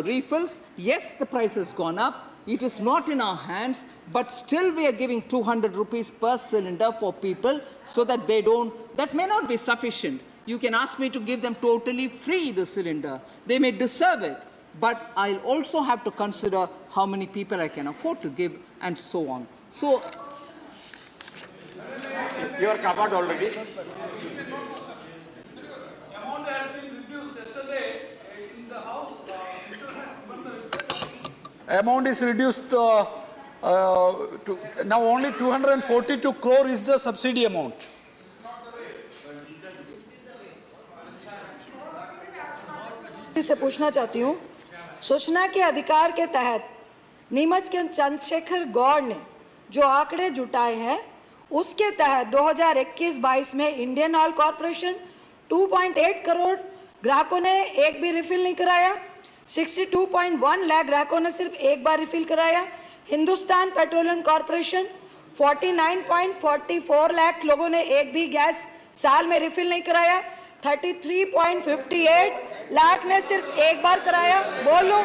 refills. Yes, the price has gone up. It is not in our hands, but still we are giving 200 rupees per cylinder for people so that they don't, that may not be sufficient. You can ask me to give them totally free the cylinder. They may deserve it, but I'll also have to consider how many people I can afford to give and so on. So, You are covered already. Amount has been reduced yesterday in the House. Amount is reduced to now only 242 crore is the subsidy amount. से पूछना चाहती हूँ, सूचना के अधिकार के तहत नीमच के चंद्रशेखर गौड़ ने जो आंकड़े जुटाए हैं, उसके तहत 2021-22 में इंडियन ऑयल कॉरपोरेशन 2.8 करोड़ ग्राहकों ने एक भी रिफिल नहीं कराया, 62.1 लाख ग्राहकों ने सिर्फ एक बार रिफिल कराया, हिंदुस्तान पेट्रोलियम कॉरपोरेशन 49.44 लाख लोगों ने एक भी गैस साल में रिफिल नहीं कराया, 33.58 लाख ने सिर्फ एक बार कराया। बोलो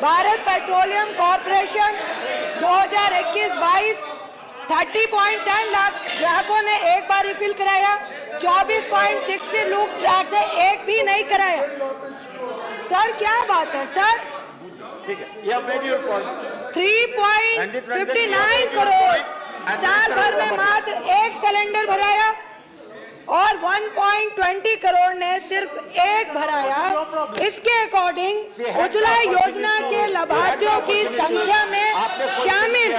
भारत पेट्रोलियम कॉरपोरेशन 2021-22 30.10 लाख ग्राहकों ने एक बार रिफिल कराया, 24.60 लाख ने एक भी नहीं कराया। सर क्या बात है सर? 3.59 करोड़ साल भर में मात्र एक सिलेंडर भराया और 1.20 करोड़ ने सिर्फ एक भराया। इसके अकॉर्डिंग उज्ज्वला योजना के लाभार्थियों की संख्या में शामिल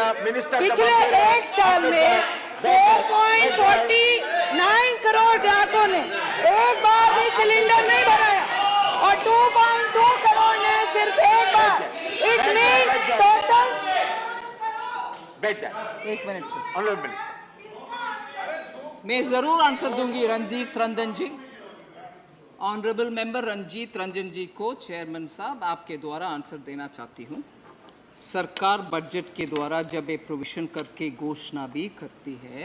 पिछले एक साल में 4.49 करोड़ ग्राहकों ने एक बार भी सिलेंडर नहीं भराया और 2.2 करोड़ ने सिर्फ एक बार। It mean total. एक मिनट मैं जरूर आंसर दूंगी रंजीत रंजन जी। ऑनरेबल मेंबर रंजीत रंजन जी को चेयरमैन साहब आपके द्वारा आंसर देना चाहती हूं। सरकार बजट के द्वारा जब ये प्रोविजन करके घोषणा भी करती है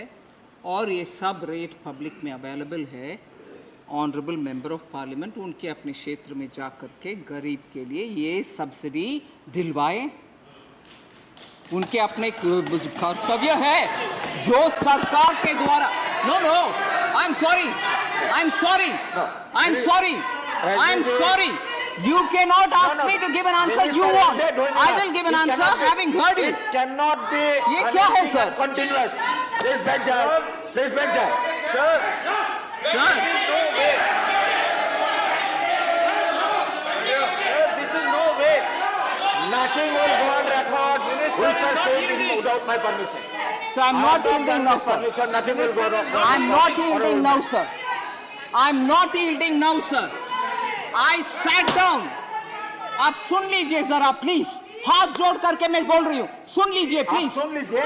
और ये सब रेट पब्लिक में अवेलेबल है, ऑनरेबल मेंबर ऑफ पार्लियामेंट उनके अपने क्षेत्र में जा करके गरीब के लिए ये सब्सिडी दिलवाए। उनके अपने कर्तव्य है जो सरकार के द्वारा। No, I'm sorry. You cannot ask me to give an answer you want. I will give an answer having heard you. It cannot be. ये क्या है sir? Continuous. Please back there. Sir. This is no way. Nothing will go on record. Which are saying without my permission. So I'm not yielding now, sir. Nothing will go wrong. I'm not yielding now, sir. I'm not yielding now, sir. I sat down. आप सुन लीजिए जरा please, हाथ जोड़ करके मैं बोल रही हूँ, सुन लीजिए प्लीज। सुन लीजिए,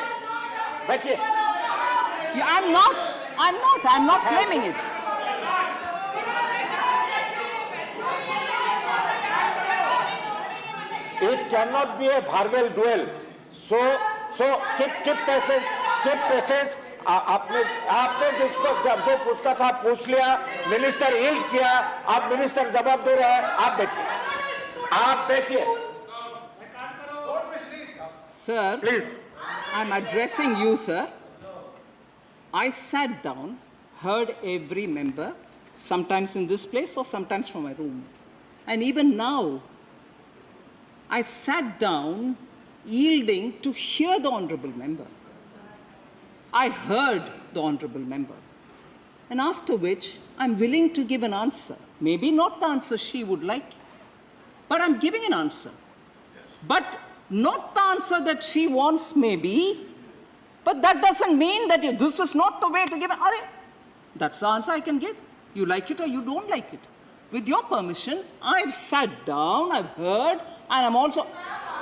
बैठिए। I'm not claiming it. It cannot be a verbal duel. So keep patience. आपने जिसको जो पूछता था पूछ लिया। मिनिस्टर यील्ड किया, आप मिनिस्टर जवाब दे रहे हैं, आप बैठिए, आप बैठिए, Sir, please. I'm addressing you, sir. I sat down, heard every member, sometimes in this place or sometimes from my room. And even now, I sat down, yielding to hear the honorable member. I heard the honorable member. And after which, I'm willing to give an answer. Maybe not the answer she would like, but I'm giving an answer. But not the answer that she wants, maybe, but that doesn't mean that this is not the way to give an answer. That's the answer I can give. You like it or you don't like it. With your permission, I've sat down, I've heard, and I'm also.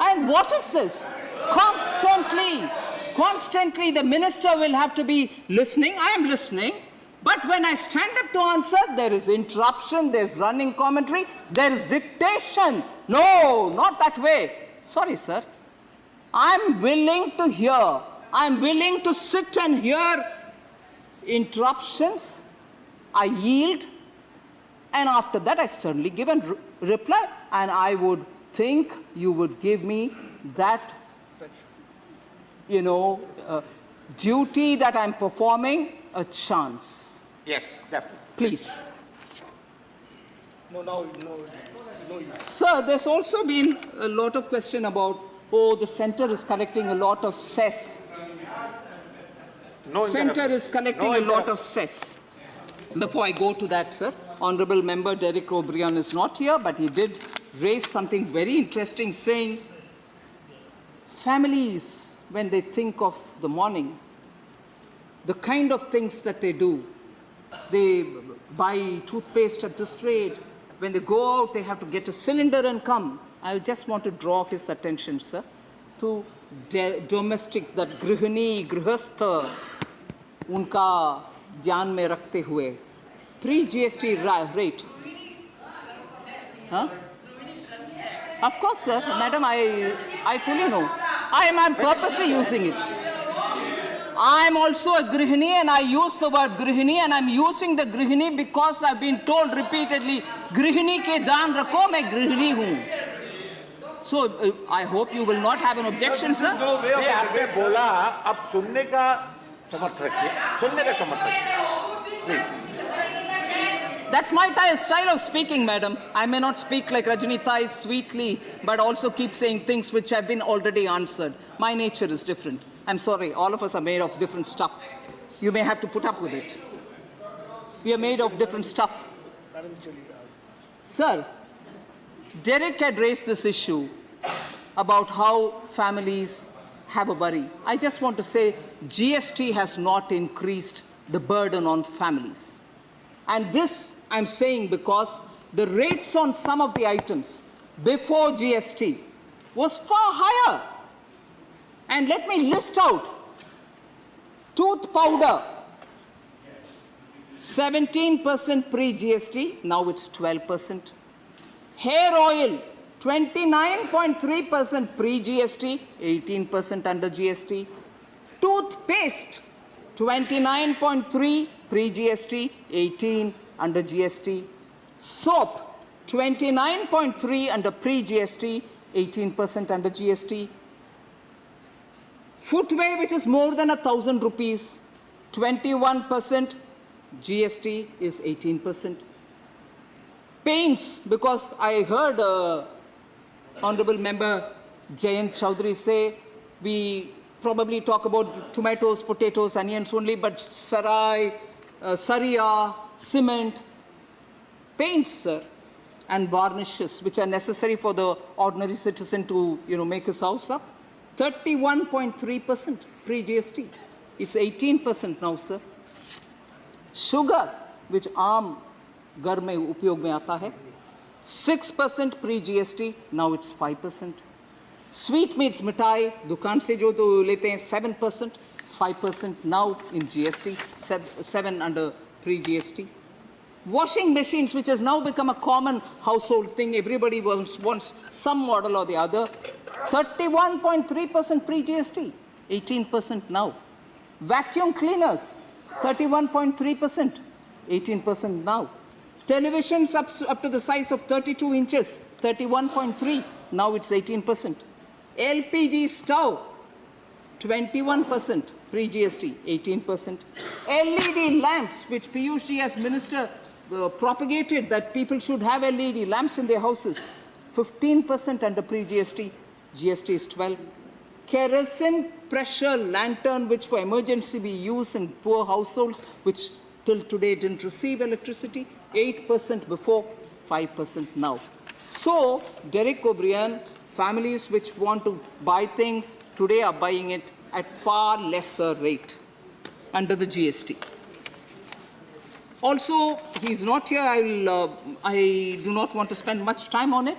And what is this? Constantly, the minister will have to be listening. I am listening. But when I stand up to answer, there is interruption, there's running commentary, there is dictation. No, not that way. Sorry, sir. I'm willing to hear. I'm willing to sit and hear interruptions. I yield. And after that, I certainly give a reply. And I would think you would give me that, duty that I'm performing a chance. Yes, definitely. Please. No. Sir, there's also been a lot of question about, the center is collecting a lot of cess. Center is collecting a lot of cess. Before I go to that, sir, Honorable Member Derek O'Brien is not here, but he did raise something very interesting, saying families, when they think of the morning, the kind of things that they do, they buy toothpaste at this rate. When they go out, they have to get a cylinder and come. I just want to draw his attention, sir, to domestic, that grihani, grihastha, unka dhyan mein rakhte hue. Pre-GST rate. Huh? Of course, sir. Madam, I fully know. I'm purposely using it. I'm also a grihini and I use the word grihini and I'm using the grihini because I've been told repeatedly, grihini ke daan rakho, main grihini hoon. So I hope you will not have an objection, sir. ये आपने बोला, अब सुनने का समर्थ रखिए, सुनने का समर्थ रखिए, please. That's my style of speaking, madam. I may not speak like Rajani sweetly, but also keep saying things which have been already answered. My nature is different. I'm sorry, all of us are made of different stuff. You may have to put up with it. We are made of different stuff. Sir, Derek had raised this issue about how families have a worry. I just want to say GST has not increased the burden on families. And this I'm saying because the rates on some of the items before GST was far higher. And let me list out. Tooth powder, 17% pre-GST, now it's 12%. Hair oil, 29.3% pre-GST, 18% under GST. Toothpaste, 29.3 pre-GST, 18 under GST. Soap, 29.3 under pre-GST, 18% under GST. Footwear, which is more than 1,000 rupees, 21%, GST is 18%. Paints, because I heard Honorable Member Jayant Chowdhury say we probably talk about tomatoes, potatoes, onions only, but sarai, saria, cement, paints, sir, and varnishes, which are necessary for the ordinary citizen to, make his house up, 31.3% pre-GST. It's 18% now, sir. Sugar, which aam घर में उपयोग में आता है, 6% pre-GST, now it's 5%. Sweetmeats, मिठाई, दुकान से जो तो लेते हैं 7%, 5% now in GST, 7 under pre-GST. Washing machines, which has now become a common household thing, everybody wants some model or the other, 31.3% pre-GST, 18% now. Vacuum cleaners, 31.3%, 18% now. Televisions up to the size of 32 inches, 31.3, now it's 18%. LPG stove, 21%, pre-GST, 18%. LED lamps, which Piyush as minister propagated that people should have LED lamps in their houses, 15% under pre-GST, GST is 12. Kerosene pressure lantern, which for emergency we use in poor households, which till today didn't receive electricity, 8% before, 5% now. So, Derek O'Brien, families which want to buy things today are buying it at far lesser rate under the GST. Also, he's not here. I do not want to spend much time on it,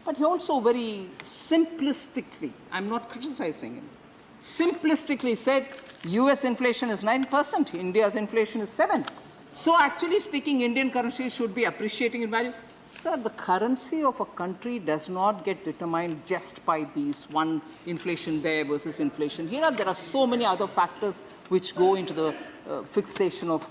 but he also very simplistically, I'm not criticizing him, simplistically said US inflation is 9%, India's inflation is 7%. So actually speaking, Indian currency should be appreciating in value. Sir, the currency of a country does not get determined just by these one inflation there versus inflation here. There are so many other factors which go into the fixation of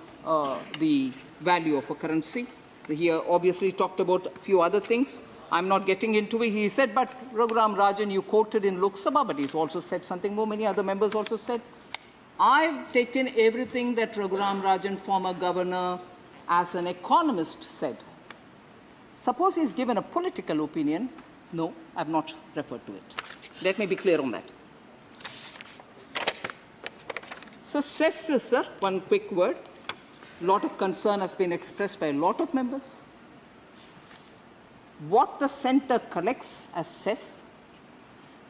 the value of a currency. He obviously talked about a few other things. I'm not getting into it. He said, but Raghuram Rajan, you quoted in Lok Sabha, but he's also said something more. Many other members also said. I've taken everything that Raghuram Rajan, former governor, as an economist said. Suppose he's given a political opinion. No, I've not referred to it. Let me be clear on that. So, cess, sir, one quick word. A lot of concern has been expressed by a lot of members. What the centre collects as cess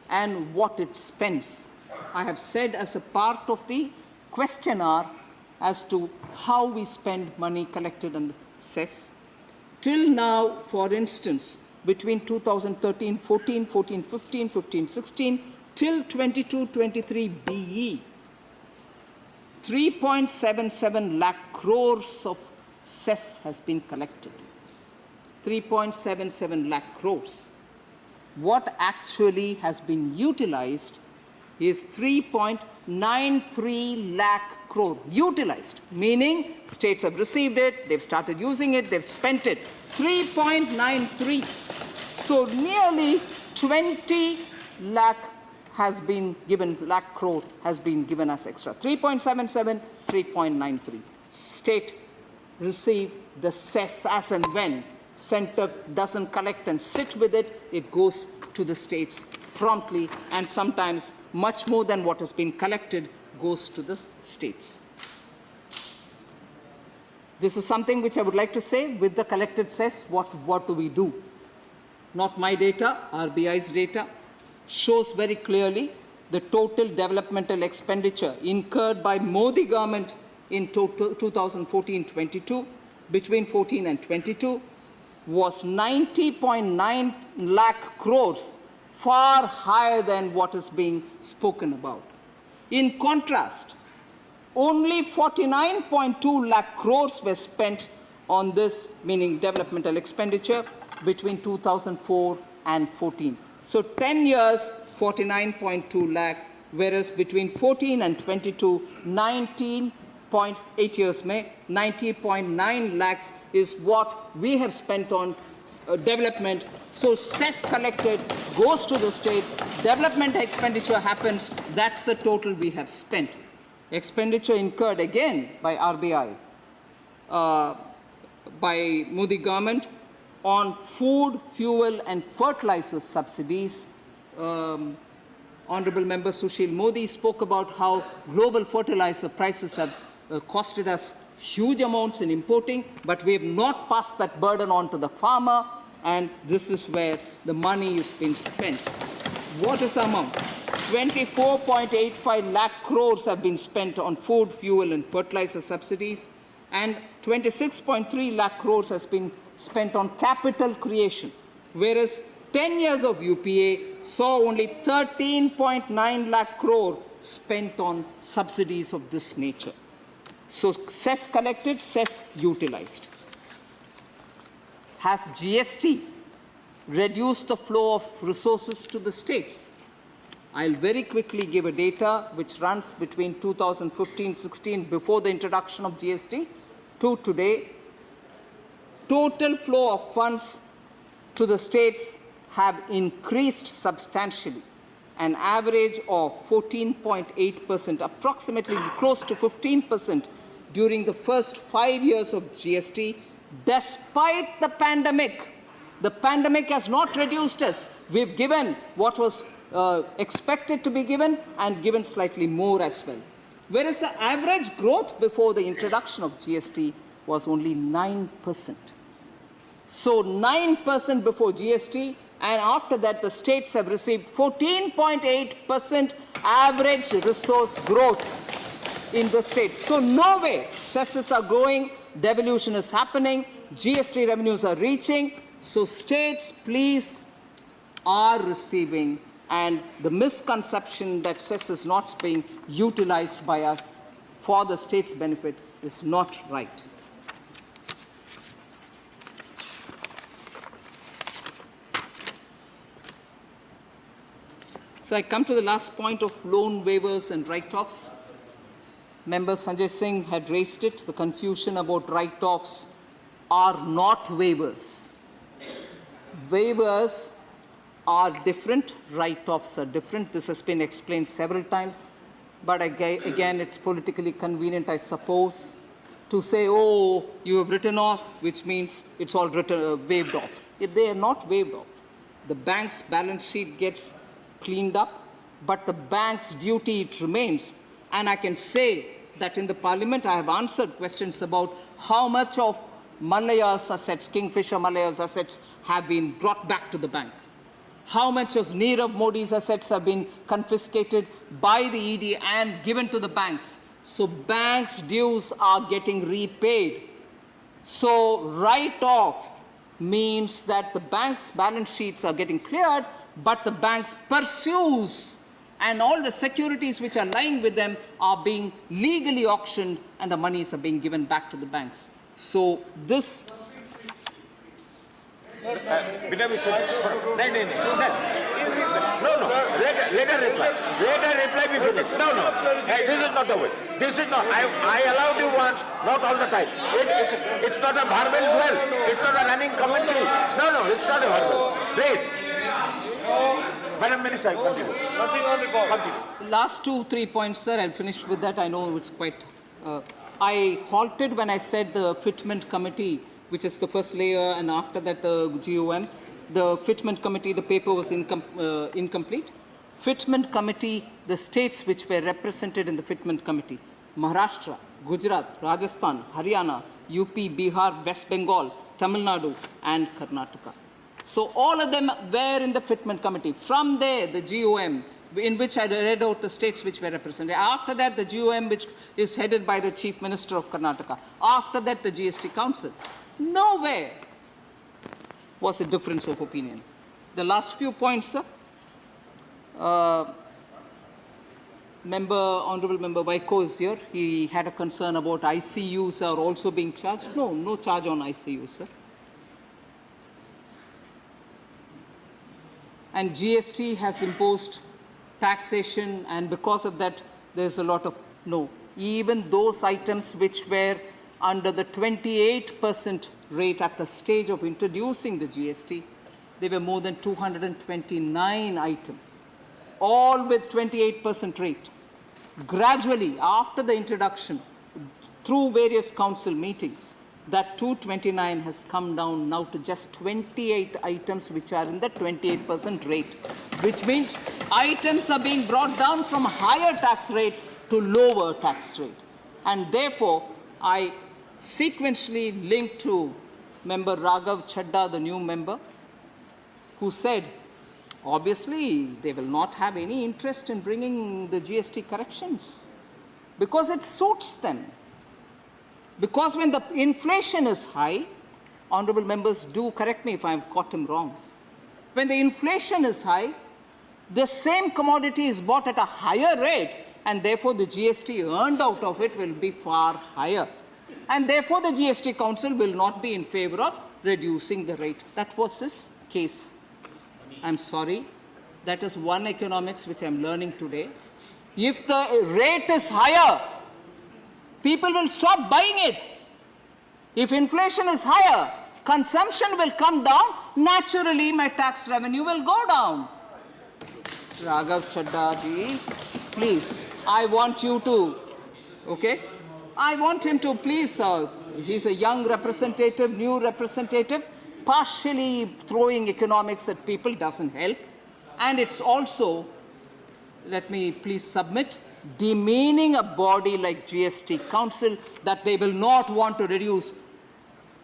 and what it spends. I have said as a part of the questionnaire as to how we spend money collected under cess. Till now, for instance, between 2013-14, 14-15, 15-16, till 22-23 BE, 3.77 lakh crores of cess has been collected. 3.77 lakh crores. What actually has been utilized is 3.93 lakh crore. Utilized, meaning states have received it, they've started using it, they've spent it. 3.93. So nearly 20 lakh has been given, lakh crore has been given as extra. 3.77, 3.93. State receive the cess as and when. Center doesn't collect and sit with it, it goes to the states promptly, and sometimes much more than what has been collected goes to the states. This is something which I would like to say. With the collected cess, what do we do? Not my data, RBI's data shows very clearly the total developmental expenditure incurred by Modi government in 2014-22, between 14 and 22, was 90.9 lakh crores, far higher than what is being spoken about. In contrast, only 49.2 lakh crores were spent on this, meaning developmental expenditure, between 2004 and 14. So 10 years, 49.2 lakh, whereas between 14 and 22, 19.8 years, 90.9 lakhs is what we have spent on development. So cess collected goes to the state, development expenditure happens, that's the total we have spent. Expenditure incurred again by RBI, by Modi government on food, fuel and fertilizer subsidies. Honorable Member Sushil Modi spoke about how global fertilizer prices have costed us huge amounts in importing, but we have not passed that burden on to the farmer, and this is where the money is being spent. What is the amount? 24.85 lakh crores have been spent on food, fuel and fertilizer subsidies, and 26.3 lakh crores has been spent on capital creation, whereas 10 years of UPA saw only 13.9 lakh crore spent on subsidies of this nature. So cess collected, cess utilized. Has GST reduced the flow of resources to the states? I'll very quickly give a data which runs between 2015-16, before the introduction of GST, to today. total flow of funds to the states have increased substantially, an average of 14.8%, approximately close to 15% during the first 5 years of GST, despite the pandemic. The pandemic has not reduced us. We've given what was expected to be given and given slightly more as well. Whereas the average growth before the introduction of GST was only 9%. So 9% before GST, and after that the states have received 14.8% average resource growth in the states. So no way cesses are growing, devolution is happening, GST revenues are reaching. So states, please, are receiving, and the misconception that cess is not being utilized by us for the state's benefit is not right. So I come to the last point of loan waivers and write-offs. Member Sanjay Singh had raised it. The confusion about write-offs are not waivers. Waivers are different, write-offs are different. This has been explained several times. But again, it's politically convenient, I suppose, to say, oh, you have written off, which means it's all waived off. If they are not waived off, the bank's balance sheet gets cleaned up, but the bank's duty, it remains. And I can say that in the parliament, I have answered questions about how much of Malaya's assets, Kingfisher Malaya's assets, have been brought back to the bank. How much of Nirav Modi's assets have been confiscated by the ED and given to the banks. So banks' dues are getting repaid. So write-off means that the bank's balance sheets are getting cleared, but the banks pursues, and all the securities which are lying with them are being legally auctioned, and the monies are being given back to the banks. So this... No, let her reply. Let her reply be finished. No. Hey, this is not the way. This is not. I allowed you once, not all the time. It's not a barbell duel. It's not a running commentary. No, it's not a barbell. Please. Madam Minister, continue. Nothing on the call. Continue. Last 2-3 points, sir. I'll finish with that. I know it's quite... I halted when I said the fitment committee, which is the first layer, and after that the GOM. The fitment committee, the paper was incomplete. Fitment committee, the states which were represented in the fitment committee, Maharashtra, Gujarat, Rajasthan, Haryana, UP, Bihar, West Bengal, Tamil Nadu, and Karnataka. So all of them were in the fitment committee. From there, the GOM, in which I read out the states which were represented. After that, the GOM, which is headed by the Chief Minister of Karnataka. After that, the GST Council. Nowhere was a difference of opinion. The last few points, sir. Honorable Member Vaiko is here. He had a concern about ICUs are also being charged. No charge on ICUs, sir. And GST has imposed taxation, and because of that, there's a lot of even those items which were under the 28% rate at the stage of introducing the GST, there were more than 229 items, all with 28% rate. Gradually, after the introduction, through various council meetings, that 229 has come down now to just 28 items which are in the 28% rate, which means items are being brought down from higher tax rates to lower tax rate. And therefore, I sequentially linked to Member Raghav Chadda, the new member, who said, obviously, they will not have any interest in bringing the GST corrections because it suits them. Because when the inflation is high, honorable members, do correct me if I've got him wrong. When the inflation is high, the same commodity is bought at a higher rate, and therefore the GST earned out of it will be far higher. And therefore the GST Council will not be in favor of reducing the rate. That was his case. I'm sorry. That is one economics which I'm learning today. If the rate is higher, people will stop buying it. If inflation is higher, consumption will come down, naturally my tax revenue will go down. Raghav Chadda ji, please, I want you to, okay? I want him to please, he's a young representative, new representative, partially throwing economics at people doesn't help. And it's also, let me please submit, demeaning a body like GST Council that they will not want to reduce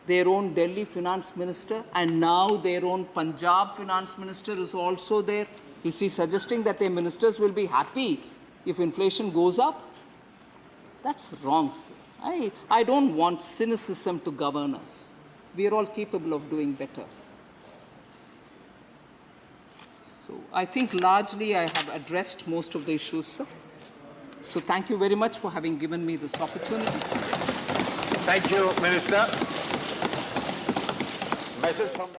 their own Delhi finance minister, and now their own Punjab finance minister is also there. Is he suggesting that their ministers will be happy if inflation goes up? That's wrong, sir. I don't want cynicism to govern us. We are all capable of doing better. So I think largely I have addressed most of the issues, sir. So thank you very much for having given me this opportunity. Thank you, Minister. Message from